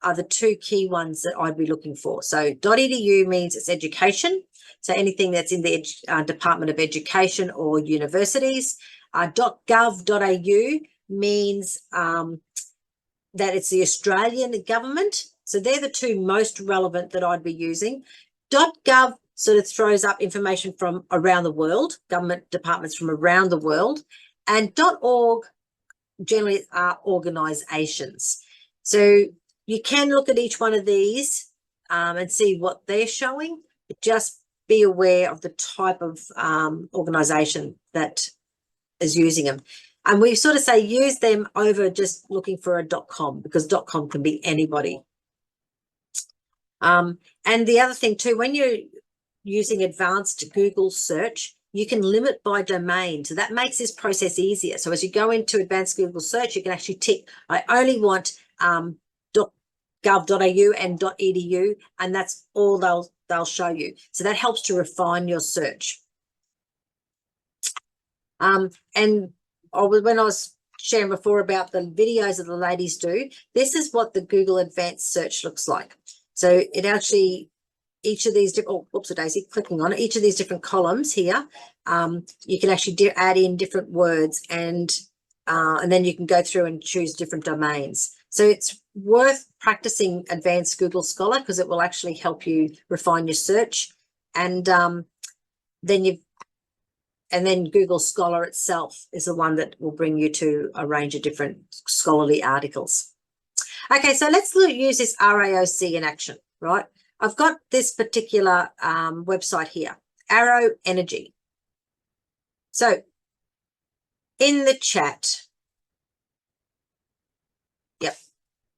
are the two key ones that I'd be looking for. So .edu means it's education, So anything that's in the Department of Education or universities. .gov.au means that it's the Australian government. So they're the two most relevant that I'd be using. .gov sort of throws up information from around the world, government departments from around the world. And .org generally are organisations. So you can look at each one of these and see what they're showing, but just be aware of the type of organisation that is using them. And we sort of say use them over just looking for a .com, because .com can be anybody. And the other thing too, when you're using advanced Google search, you can limit by domain. So that makes this process easier. So as you go into advanced Google search, you can actually tick, I only want .gov.au and .edu, and that's all they'll show you. So that helps to refine your search. And when I was sharing before about the videos that the ladies do, this is what the Google Advanced Search looks like. So it actually, each of these different, oh, whoops, Daisy, clicking on it, each of these different columns here, you can actually add in different words and then you can go through and choose different domains. So it's worth practicing Advanced Google Scholar because it will actually help you refine your search. And then Google Scholar itself is the one that will bring you to a range of different scholarly articles. Okay, so let's use this RAOC in action, right? I've got this particular website here, Arrow Energy. So in the chat,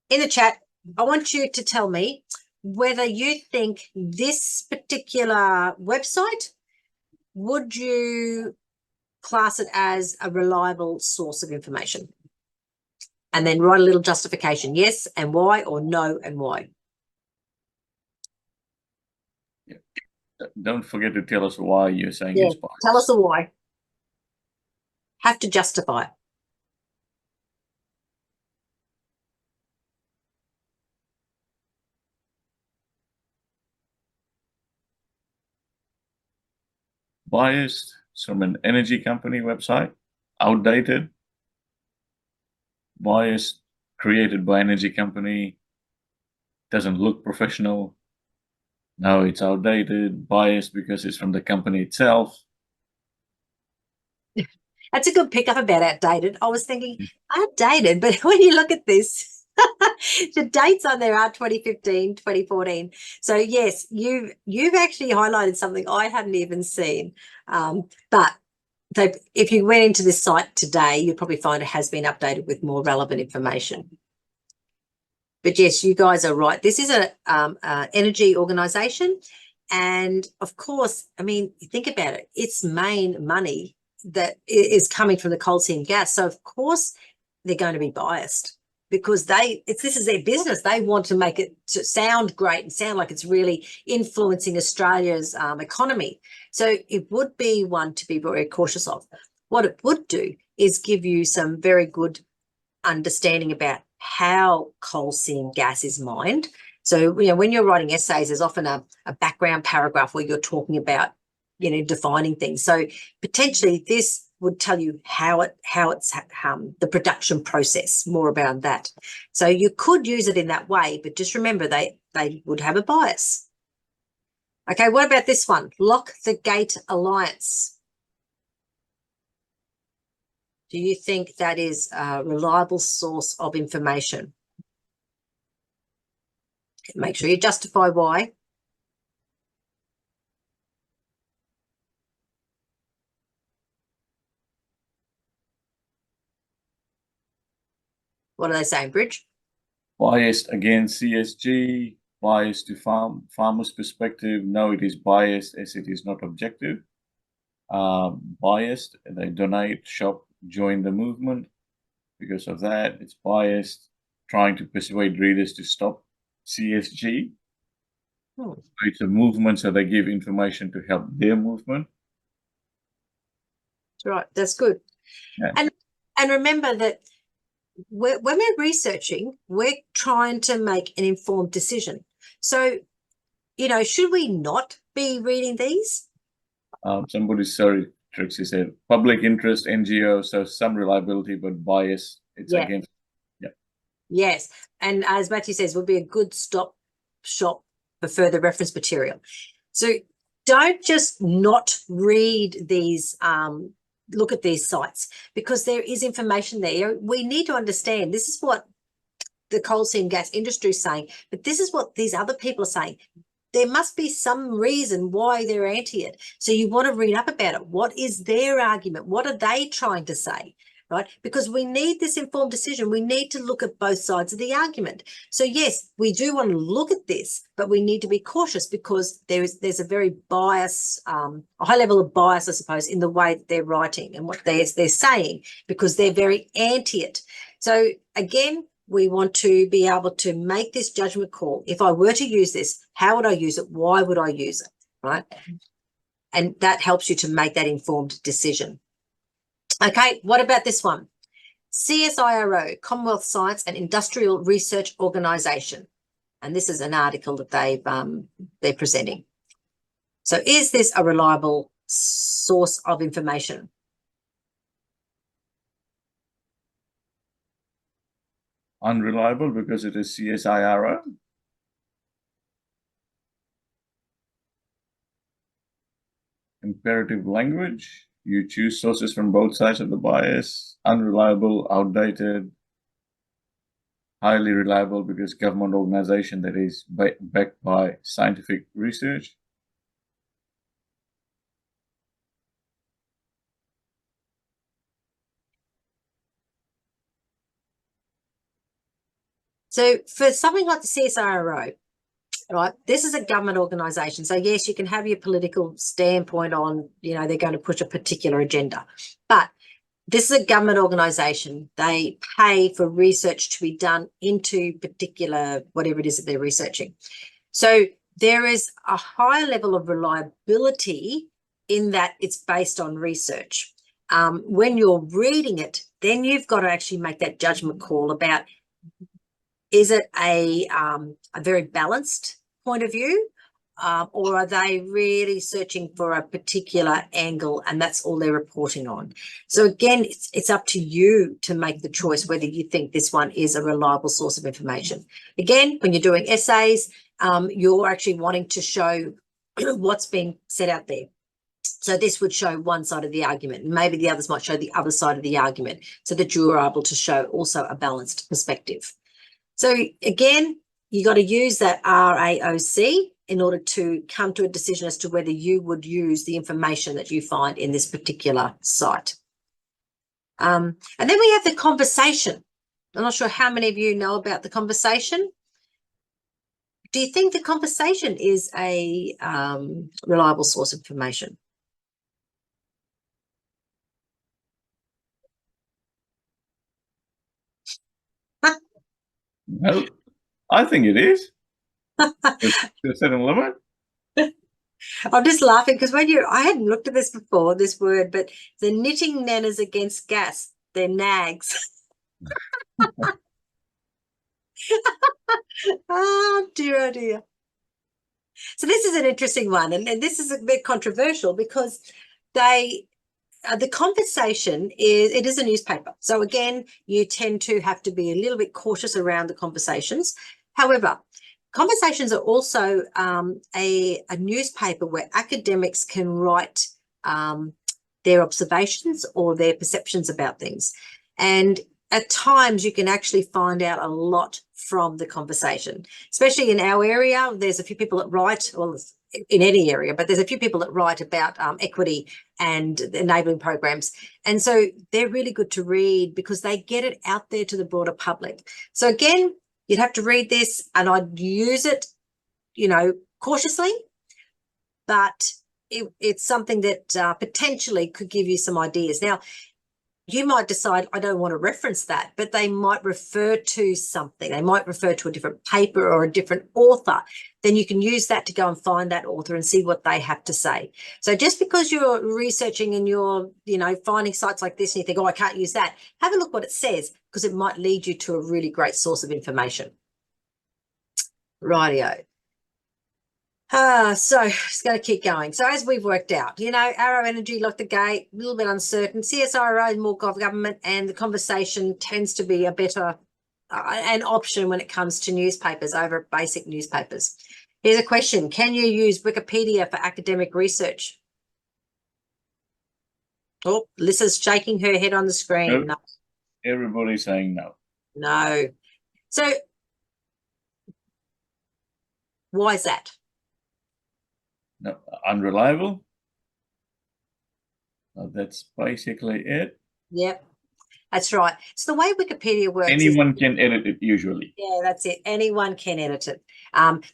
in the chat, I want you to tell me whether you think this particular website, would you class it as a reliable source of information? And then write a little justification, yes and why, or no and why. Yeah. Don't forget to tell us why you're saying it's biased. Tell us the why. Have to justify it. Biased, it's from an energy company website, outdated. Biased, created by energy company, doesn't look professional. No, it's outdated. Biased because it's from the company itself. That's a good pickup about outdated. I was thinking outdated, but when you look at this, the dates on there are 2015, 2014. So yes, you've actually highlighted something I hadn't even seen. But if you went into this site today, you'd probably find it has been updated with more relevant information. But yes, you guys are right. This is a energy organisation, and of course, I mean, think about it. Its main money that is coming from the coal seam gas. So of course, they're going to be biased because this is their business. They want to make it to sound great and sound like it's really influencing Australia's economy. So it would be one to be very cautious of. What it would do is give you some very good understanding about how coal seam gas is mined. So, you know, when you're writing essays, there's often a background paragraph where you're talking about, you know, defining things. So potentially this would tell you how it's the production process, more about that. So you could use it in that way, but just remember they would have a bias. Okay, what about this one? Lock the Gate Alliance. Do you think that is a reliable source of information? Make sure you justify why. What are they saying, Bridge? Biased against CSG, biased to farmers' perspective. No, it is biased as it is not objective. Biased, they donate, shop, join the movement. Because of that, it's biased, trying to persuade readers to stop CSG. So it's a movement, so they give information to help their movement. Right, that's good. Yeah. And remember that when we're researching, we're trying to make an informed decision. So, you know, should we not be reading these? Sorry, Trixie said public interest NGO, so some reliability but bias. It's Yeah. against. Yes, and as Matthew says, would be a good stop shop for further reference material. So don't just not read these, look at these sites, because there is information there. We need to understand this is what the coal seam gas industry is saying, but this is what these other people are saying. There must be some reason why they're anti it. So you want to read up about it. What is their argument? What are they trying to say? Right? Because we need this informed decision. We need to look at both sides of the argument. So yes, we do want to look at this, but we need to be cautious because there's a very bias, a high level of bias, I suppose, in the way that they're writing and what they're saying, because they're very anti it. So again, we want to be able to make this judgment call. If I were to use this, how would I use it? Why would I use it? Right? And that helps you to make that informed decision. Okay, what about this one? CSIRO, Commonwealth Science and Industrial Research Organisation. And this is an article that they're presenting. So is this a reliable source of information? Unreliable because it is CSIRO. Imperative language. You choose sources from both sides of the bias. Unreliable, outdated. Highly reliable because government organization that is backed by scientific research. So for something like the CSIRO, right, this is a government organisation. So yes, you can have your political standpoint on, they're going to push a particular agenda. But this is a government organisation. They pay for research to be done into particular, whatever it is that they're researching. So there is a high level of reliability in that it's based on research. When you're reading it, then you've got to actually make that judgment call about, is it a very balanced point of view, or are they really searching for a particular angle and that's all they're reporting on? So again, it's up to you to make the choice whether you think this one is a reliable source of information. Again, when you're doing essays, you're actually wanting to show what's being set out there. So this would show one side of the argument, and maybe the others might show the other side of the argument, so that you are able to show also a balanced perspective. So again, you got to use that RAOC in order to come to a decision as to whether you would use the information that you find in this particular site. And then we have the conversation. I'm not sure how many of you know about the conversation. Do you think the conversation is a reliable source of information? No, I think it is. To a certain limit. I'm just laughing because I hadn't looked at this before, this word, but the knitting nanas against gas, they're nags. Oh dear. So this is an interesting one, and this is a bit controversial because the conversation is a newspaper. So again, you tend to have to be a little bit cautious around the conversations. However, conversations are also a newspaper where academics can write their observations or their perceptions about things. And at times you can actually find out a lot from the conversation, especially in our area. There's a few people that write, well, in any area, but there's a few people that write about equity and enabling programs. And so they're really good to read because they get it out there to the broader public. So again, you'd have to read this, and I'd use it, cautiously, but it's something that potentially could give you some ideas. Now, you might decide, I don't want to reference that, but they might refer to something. They might refer to a different paper or a different author. Then you can use that to go and find that author and see what they have to say. So just because you're researching and you're, finding sites like this and you think, oh, I can't use that, have a look what it says, because it might lead you to a really great source of information. Rightio. So it's going to keep going. So as we've worked out, Arrow Energy locked the gate, a little bit uncertain. CSIRO, more government, and the conversation tends to be a better an option when it comes to newspapers over basic newspapers. Here's a question. Can you use Wikipedia for academic research? Oh, Lissa's shaking her head on the screen. Nope. Everybody's saying no. No. So why is that? No, unreliable. That's basically it. Yep, that's right. So the way Wikipedia works Anyone can edit it usually. Yeah, that's it. Anyone can edit it.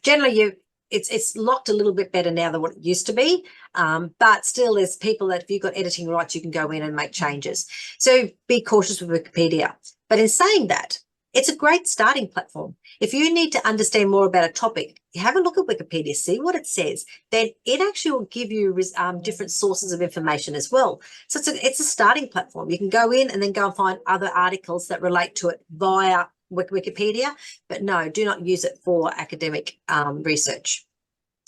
Generally, it's locked a little bit better now than what it used to be. But still, there's people that if you've got editing rights, you can go in and make changes. So be cautious with Wikipedia. But in saying that, it's a great starting platform. If you need to understand more about a topic, have a look at Wikipedia, see what it says. Then it actually will give you different sources of information as well. So it's a starting platform. You can go in and then go and find other articles that relate to it via Wikipedia, but no, do not use it for academic research.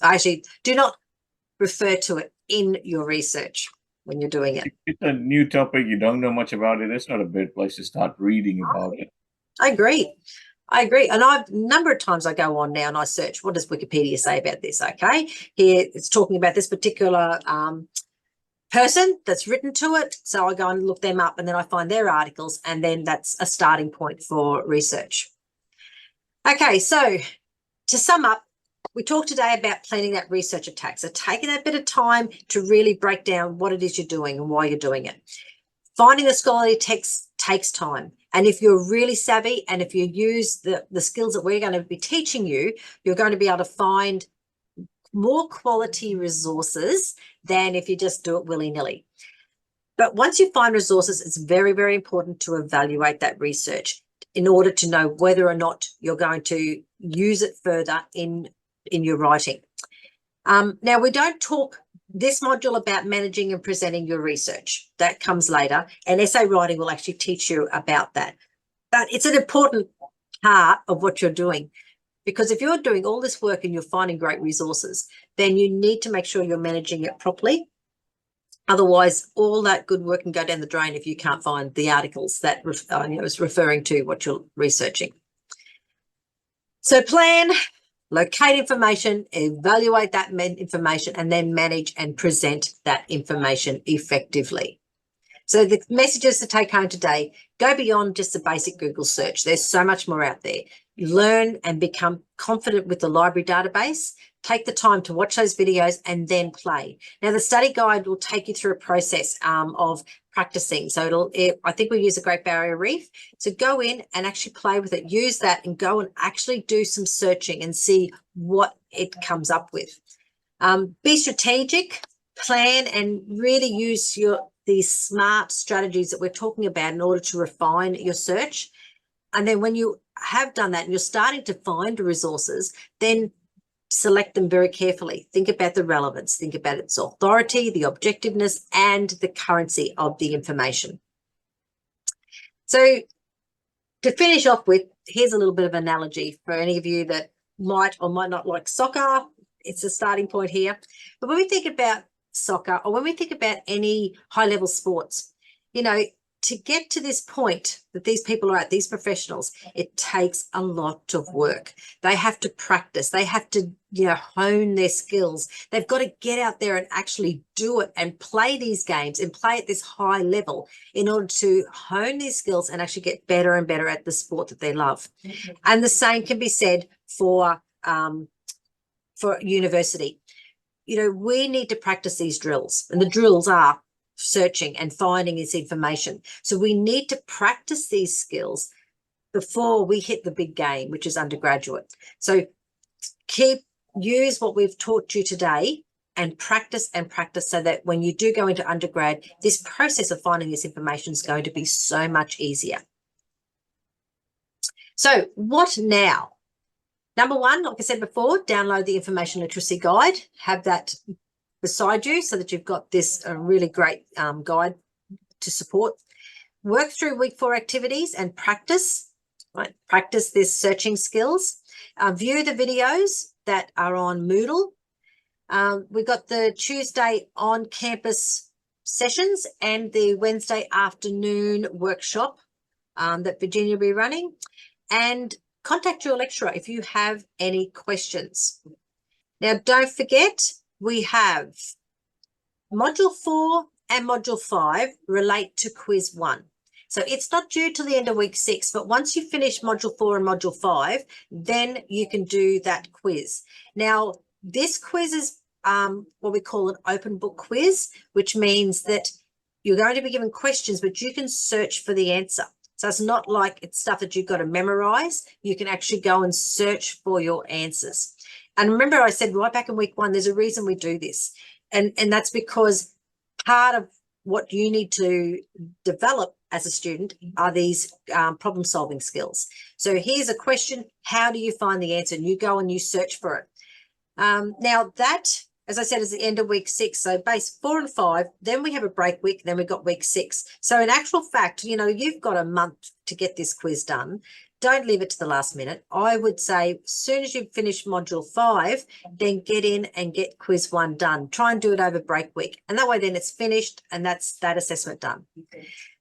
Actually, do not refer to it in your research when you're doing it. If it's a new topic, you don't know much about it, it's not a bad place to start reading about it. I agree. And a number of times I go on now and I search, what does Wikipedia say about this? Okay, here it's talking about this particular person that's written to it. So I go and look them up and then I find their articles, and then that's a starting point for research. Okay, so to sum up, we talked today about planning that research attack. So taking that bit of time to really break down what it is you're doing and why you're doing it. Finding the scholarly text takes time. And if you're really savvy and if you use the skills that we're going to be teaching you, you're going to be able to find more quality resources than if you just do it willy-nilly. But once you find resources, it's very, very important to evaluate that research in order to know whether or not you're going to use it further in your writing. Now, we don't talk this module about managing and presenting your research. That comes later, and essay writing will actually teach you about that. But it's an important part of what you're doing, because if you're doing all this work and you're finding great resources, then you need to make sure you're managing it properly. Otherwise, all that good work can go down the drain if you can't find the articles that is referring to what you're researching. So plan, locate information, evaluate that information, and then manage and present that information effectively. So the messages to take home today, go beyond just the basic Google search. There's so much more out there. Learn and become confident with the library database. Take the time to watch those videos and then play. Now, the study guide will take you through a process of practicing. So I think we use a Great Barrier Reef. So go in and actually play with it. Use that and go and actually do some searching and see what it comes up with. Be strategic, plan, and really use these smart strategies that we're talking about in order to refine your search. And then when you have done that and you're starting to find resources, then select them very carefully. Think about the relevance, think about its authority, the objectiveness, and the currency of the information. So to finish off with, here's a little bit of analogy for any of you that might or might not like soccer. It's a starting point here. But when we think about soccer, or when we think about any high-level sports, to get to this point that these people are at, these professionals, it takes a lot of work. They have to practice. They have to, hone their skills. They've got to get out there and actually do it and play these games and play at this high level in order to hone these skills and actually get better and better at the sport that they love. Mm-hmm. And the same can be said for university. We need to practice these drills, and the drills are searching and finding this information. So we need to practice these skills before we hit the big game, which is undergraduate. So use what we've taught you today and practice so that when you do go into undergrad, this process of finding this information is going to be so much easier. So what now? Number one, like I said before, download the information literacy guide, have that beside you so that you've got this really great guide to support. Work through week 4 activities and practice, right? Practice this searching skills. View the videos that are on Moodle. We got the Tuesday on campus sessions and the Wednesday afternoon workshop that Virginia will be running. And contact your lecturer if you have any questions. Now, don't forget, we have Module 4 and Module 5 relate to Quiz 1. So it's not due till the end of week 6, but once you finish Module 4 and Module 5, then you can do that quiz. Now, this quiz is what we call an open book quiz, which means that you're going to be given questions, but you can search for the answer. So it's not like it's stuff that you've got to memorize. You can actually go and search for your answers. And remember, I said right back in week 1, there's a reason we do this. And that's because part of what you need to develop as a student are these problem solving skills. So here's a question, how do you find the answer? And you go and you search for it. Now that, as I said, is the end of week 6. So base 4 and 5, then we have a break week, then we've got week 6. So in actual fact, you know, you've got a month to get this quiz done. Don't leave it to the last minute. I would say as soon as you finish module 5, then get in and get quiz 1 done. Try and do it over break week. And that way then it's finished and that's that assessment done.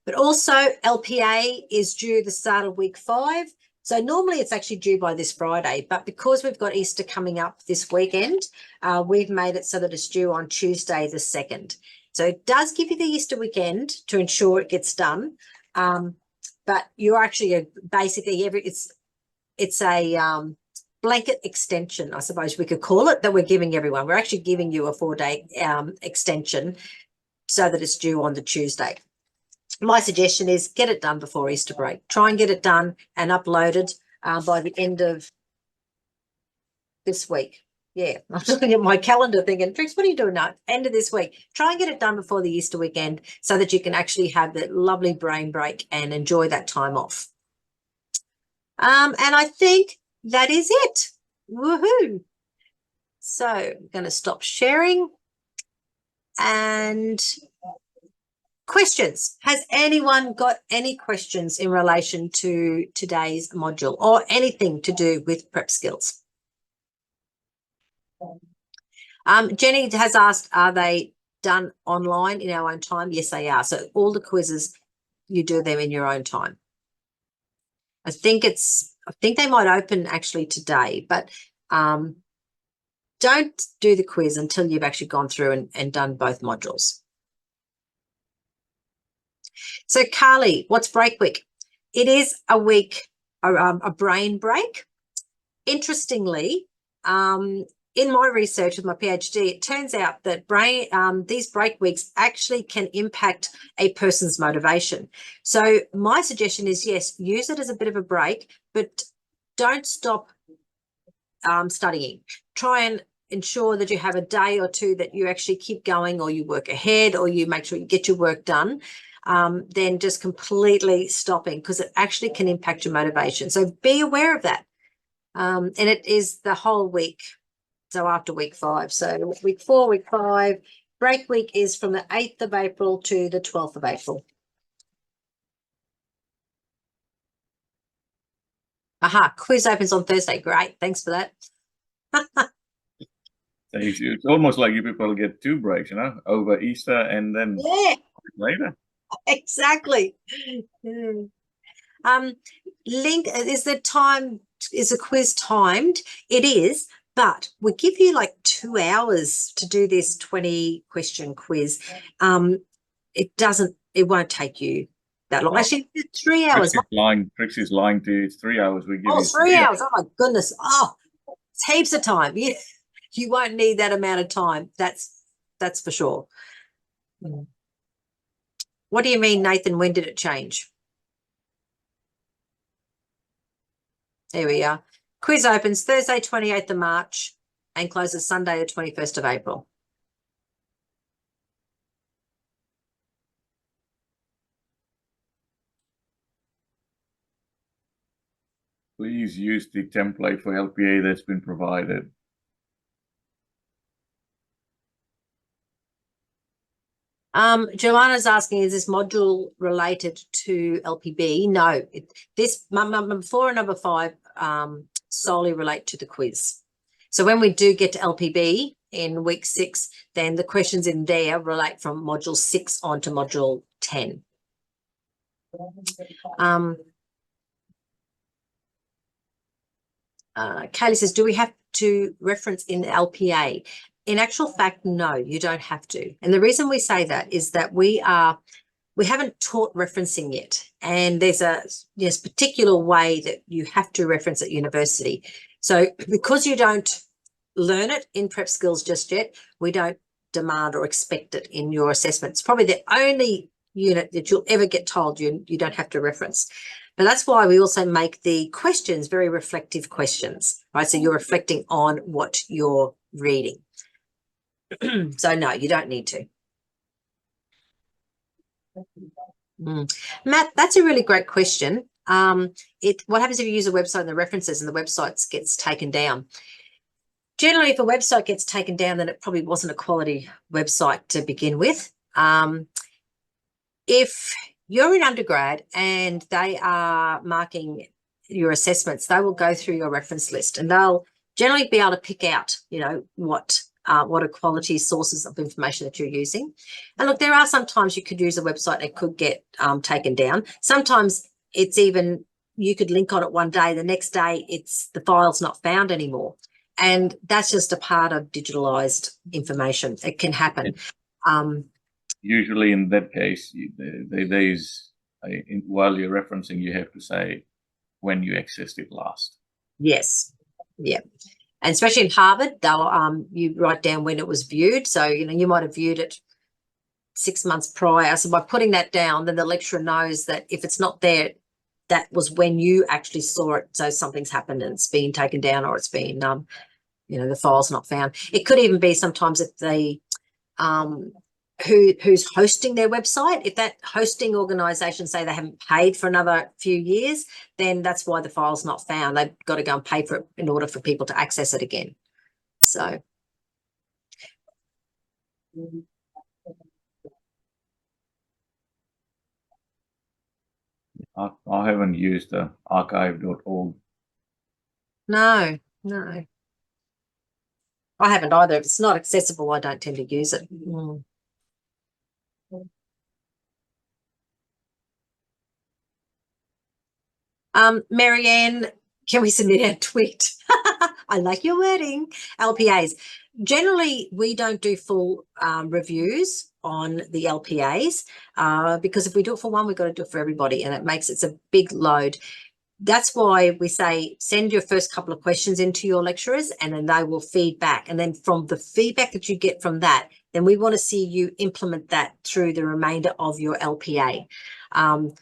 But also LPA is due the start of week 5. So normally it's actually due by this Friday, but because we've got Easter coming up this weekend, we've made it so that it's due on Tuesday the 2nd. So it does give you the Easter weekend to ensure it gets done. But you're actually basically it's a blanket extension, I suppose we could call it, that we're giving everyone. We're actually giving you a 4-day extension so that it's due on the Tuesday. My suggestion is get it done before Easter break. Try and get it done and uploaded by the end of this week. Yeah, I'm looking at my calendar thinking, Trix, what are you doing now? End of this week. Try and get it done before the Easter weekend so that you can actually have that lovely brain break and enjoy that time off. And I think that is it. Woohoo. So I'm going to stop sharing. And questions. Has anyone got any questions in relation to today's module or anything to do with prep skills? Jenny has asked, are they done online in our own time? Yes, they are. So all the quizzes, you do them in your own time. I think they might open actually today, but don't do the quiz until you've actually gone through and done both modules. So Carly, what's break week? It is a week, a brain break. Interestingly, in my research with my PhD, it turns out that these break weeks actually can impact a person's motivation. So my suggestion is, yes, use it as a bit of a break, but don't stop studying. Try and ensure that you have a day or two that you actually keep going, or you work ahead, or you make sure you get your work done. Then just completely stopping, because it actually can impact your motivation. So be aware of that. And it is the whole week. So after week 5. So week 4, week 5, break week is from the 8th of April to the 12th of April. Aha, quiz opens on Thursday. Great. Thanks for that. It's almost like you people get 2 breaks, you know, over Easter and then later. Exactly. Link, is the quiz timed? It is, but we give you like 2 hours to do this 20-question quiz. It won't take you that long. Actually, 3 hours. Trix is lying to you. It's 3 hours. We give you 3 hours. Oh my goodness. Oh, it's heaps of time. You won't need that amount of time. That's for sure. What do you mean, Nathan? When did it change? There we are. Quiz opens Thursday, 28th of March and closes Sunday, the 21st of April. Please use the template for LPA that's been provided. Joanna's asking, is this module related to LPB? No, this number 4 and number 5 solely relate to the quiz. So when we do get to LPB in week 6, then the questions in there relate from module 6 on to module 10. Kaylee says, do we have to reference in LPA? In actual fact, no, you don't have to. And the reason we say that is that we haven't taught referencing yet. And there's a particular way that you have to reference at university. So because you don't learn it in prep skills just yet, we don't demand or expect it in your assessment. It's probably the only unit that you'll ever get told you don't have to reference. But that's why we also make the questions very reflective questions, right? So you're reflecting on what you're reading. So no, you don't need to. Matt, that's a really great question. What happens if you use a website and the references and the website gets taken down? Generally, if a website gets taken down, then it probably wasn't a quality website to begin with. If you're in undergrad and they are marking your assessments, they will go through your reference list and they'll generally be able to pick out, what are quality sources of information that you're using. And look, there are sometimes you could use a website that could get taken down. Sometimes it's even, you could link on it one day, the next day the file's not found anymore. And that's just a part of digitalized information. It can happen. Usually in that case, while you're referencing, you have to say when you accessed it last. Yes. Yeah. And especially in Harvard, they'll you write down when it was viewed. So, you might have viewed it 6 months prior. So by putting that down, then the lecturer knows that if it's not there, that was when you actually saw it. So something's happened and it's been taken down, or it's been, the file's not found. It could even be sometimes if they, who's hosting their website, if that hosting organization say they haven't paid for another few years, then that's why the file's not found. They've got to go and pay for it in order for people to access it again. So I haven't used archive.org. no, I haven't either. If it's not accessible, I don't tend to use it. Marianne, can we submit our tweet? I like your wording. LPAs. Generally, we don't do full reviews on the LPAs because if we do it for one, we've got to do it for everybody, and it's a big load. That's why we say send your first couple of questions into your lecturers and then they will feed back. And then from the feedback that you get from that, then we want to see you implement that through the remainder of your LPA.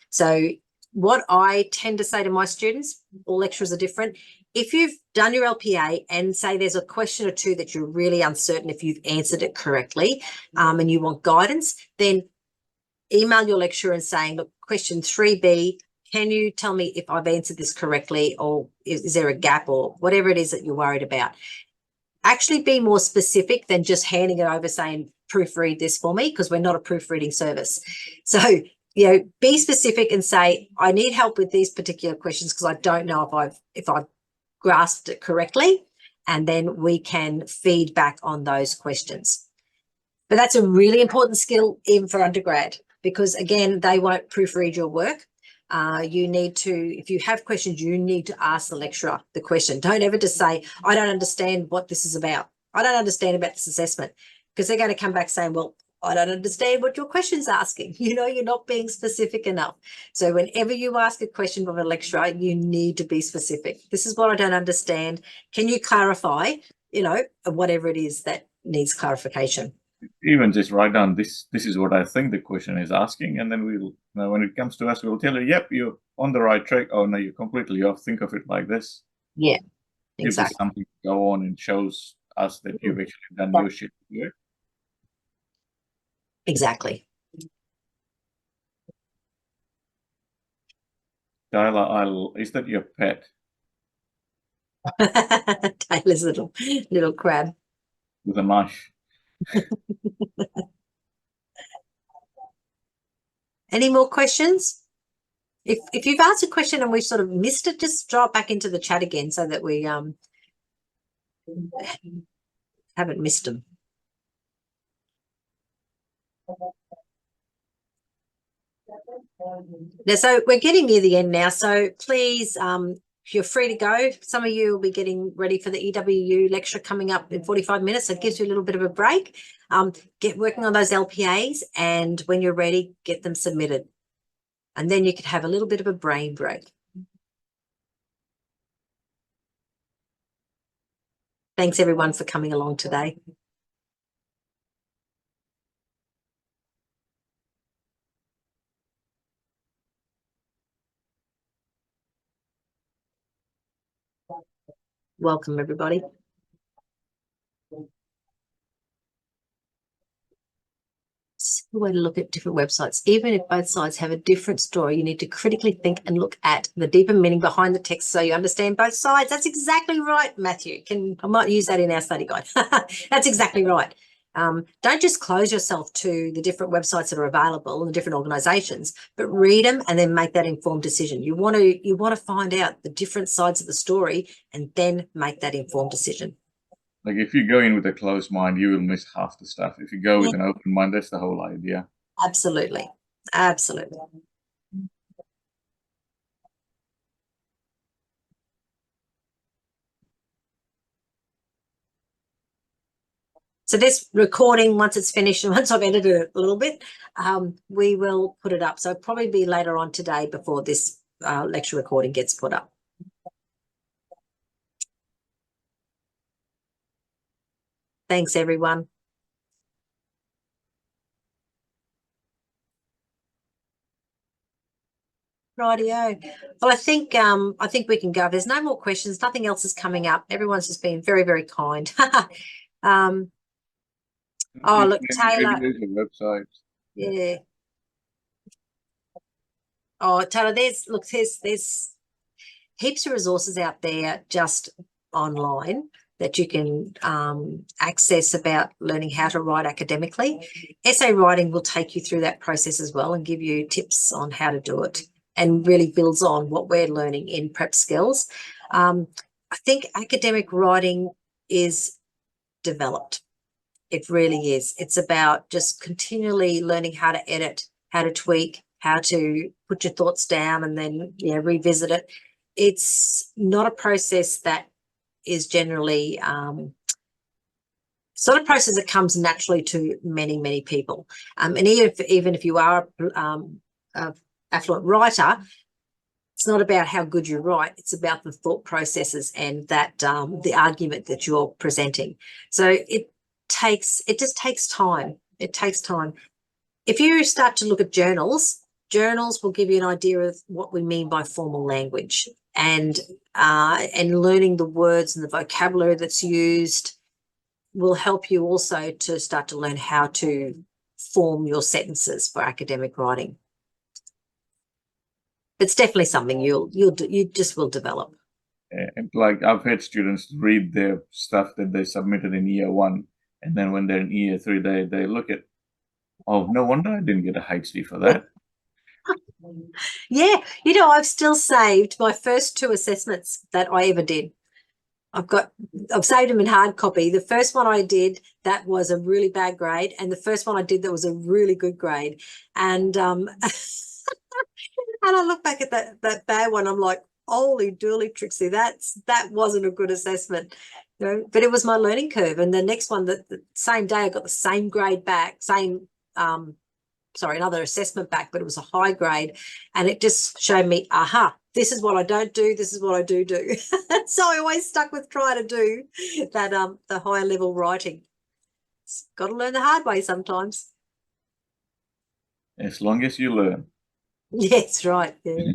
So what I tend to say to my students, all lecturers are different. If you've done your LPA and say there's a question or two that you're really uncertain if you've answered it correctly and you want guidance, then email your lecturer and saying, look, question 3B, can you tell me if I've answered this correctly, or is there a gap, or whatever it is that you're worried about? Actually be more specific than just handing it over saying, proofread this for me, because we're not a proofreading service. So, be specific and say, I need help with these particular questions because I don't know if I've grasped it correctly, and then we can feed back on those questions. But that's a really important skill even for undergrad, because again, they won't proofread your work. You need to, if you have questions, you need to ask the lecturer the question. Don't ever just say, I don't understand what this is about. I don't understand about this assessment, because they're going to come back saying, well, I don't understand what your question's asking. You're not being specific enough. So whenever you ask a question of a lecturer, you need to be specific. This is what I don't understand. Can you clarify, whatever it is that needs clarification? Even just write down this is what I think the question is asking, and then we'll, when it comes to us, we'll tell you, yep, you're on the right track. Oh no, you're completely off. Think of it like this. Yeah, exactly. Gives us something to go on and shows us that you've actually done your shit work. Exactly. Tyler, is that your pet? Taylor's little crab with a knife. Any more questions? If you've asked a question and we've sort of missed it, just drop back into the chat again so that we haven't missed them. Now, so we're getting near the end now. So please, you're free to go. Some of you will be getting ready for the EWU lecture coming up in 45 minutes. So it gives you a little bit of a break. Get working on those LPAs, and when you're ready, get them submitted. And then you could have a little bit of a brain break. Thanks everyone for coming along today. Welcome everybody. It's a way to look at different websites. Even if both sides have a different story, you need to critically think and look at the deeper meaning behind the text so you understand both sides. That's exactly right, Matthew. I might use that in our study guide. That's exactly right. Don't just close yourself to the different websites that are available and the different organizations, but read them and then make that informed decision. You want to find out the different sides of the story and then make that informed decision. Like if you go in with a closed mind, you will miss half the stuff. If you go with an open mind, that's the whole idea. Absolutely. Absolutely. So this recording, once it's finished and once I've edited it a little bit, we will put it up. So it'll probably be later on today before this lecture recording gets put up. Thanks, everyone. Rightio. Well, I think we can go. There's no more questions. Nothing else is coming up. Everyone's just been very, very kind. Oh, look, Taylor. Website. Yeah. Oh, Taylor, there's heaps of resources out there just online that you can access about learning how to write academically. Essay writing will take you through that process as well and give you tips on how to do it, and really builds on what we're learning in prep skills. I think academic writing is developed. It really is. It's about just continually learning how to edit, how to tweak, how to put your thoughts down and then revisit it. It's not a process that is generally it's not a process that comes naturally to many, many people. And even if you are an affluent writer, it's not about how good you write. It's about the thought processes and that the argument that you're presenting. So it just takes time. It takes time. If you start to look at journals will give you an idea of what we mean by formal language, and learning the words and the vocabulary that's used will help you also to start to learn how to form your sentences for academic writing. It's definitely something you just will develop. And like I've had students read their stuff that they submitted in year 1, and then when they're in year 3, they look at, oh, no wonder I didn't get a HD for that. Yeah, I've still saved my first 2 assessments that I ever did. I've saved them in hard copy. The first one I did, that was a really bad grade, and the first one I did that was a really good grade. And and I look back at that bad one, I'm like, holy dooly Trixie, that wasn't a good assessment. But it was my learning curve. And the next one, the same day, I got the same grade back, another assessment back, but it was a high grade, and it just showed me, aha, this is what I don't do, this is what I do. So I always stuck with trying to do that the higher level writing. Got to learn the hard way sometimes. As long as you learn. Yes, right. Yeah.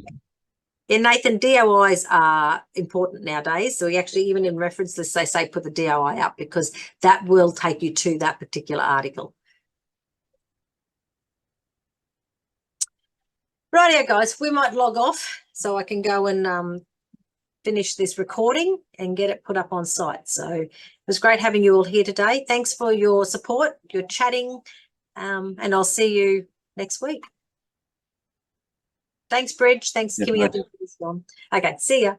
Yeah, Nathan, DOIs are important nowadays. So we actually, even in reference to this, they say put the DOI up, because that will take you to that particular article. Rightio, guys, we might log off so I can go and finish this recording and get it put up on site. So it was great having you all here today. Thanks for your support, your chatting, and I'll see you next week. Thanks, Bridge. Thanks for giving up this one. Okay, see ya.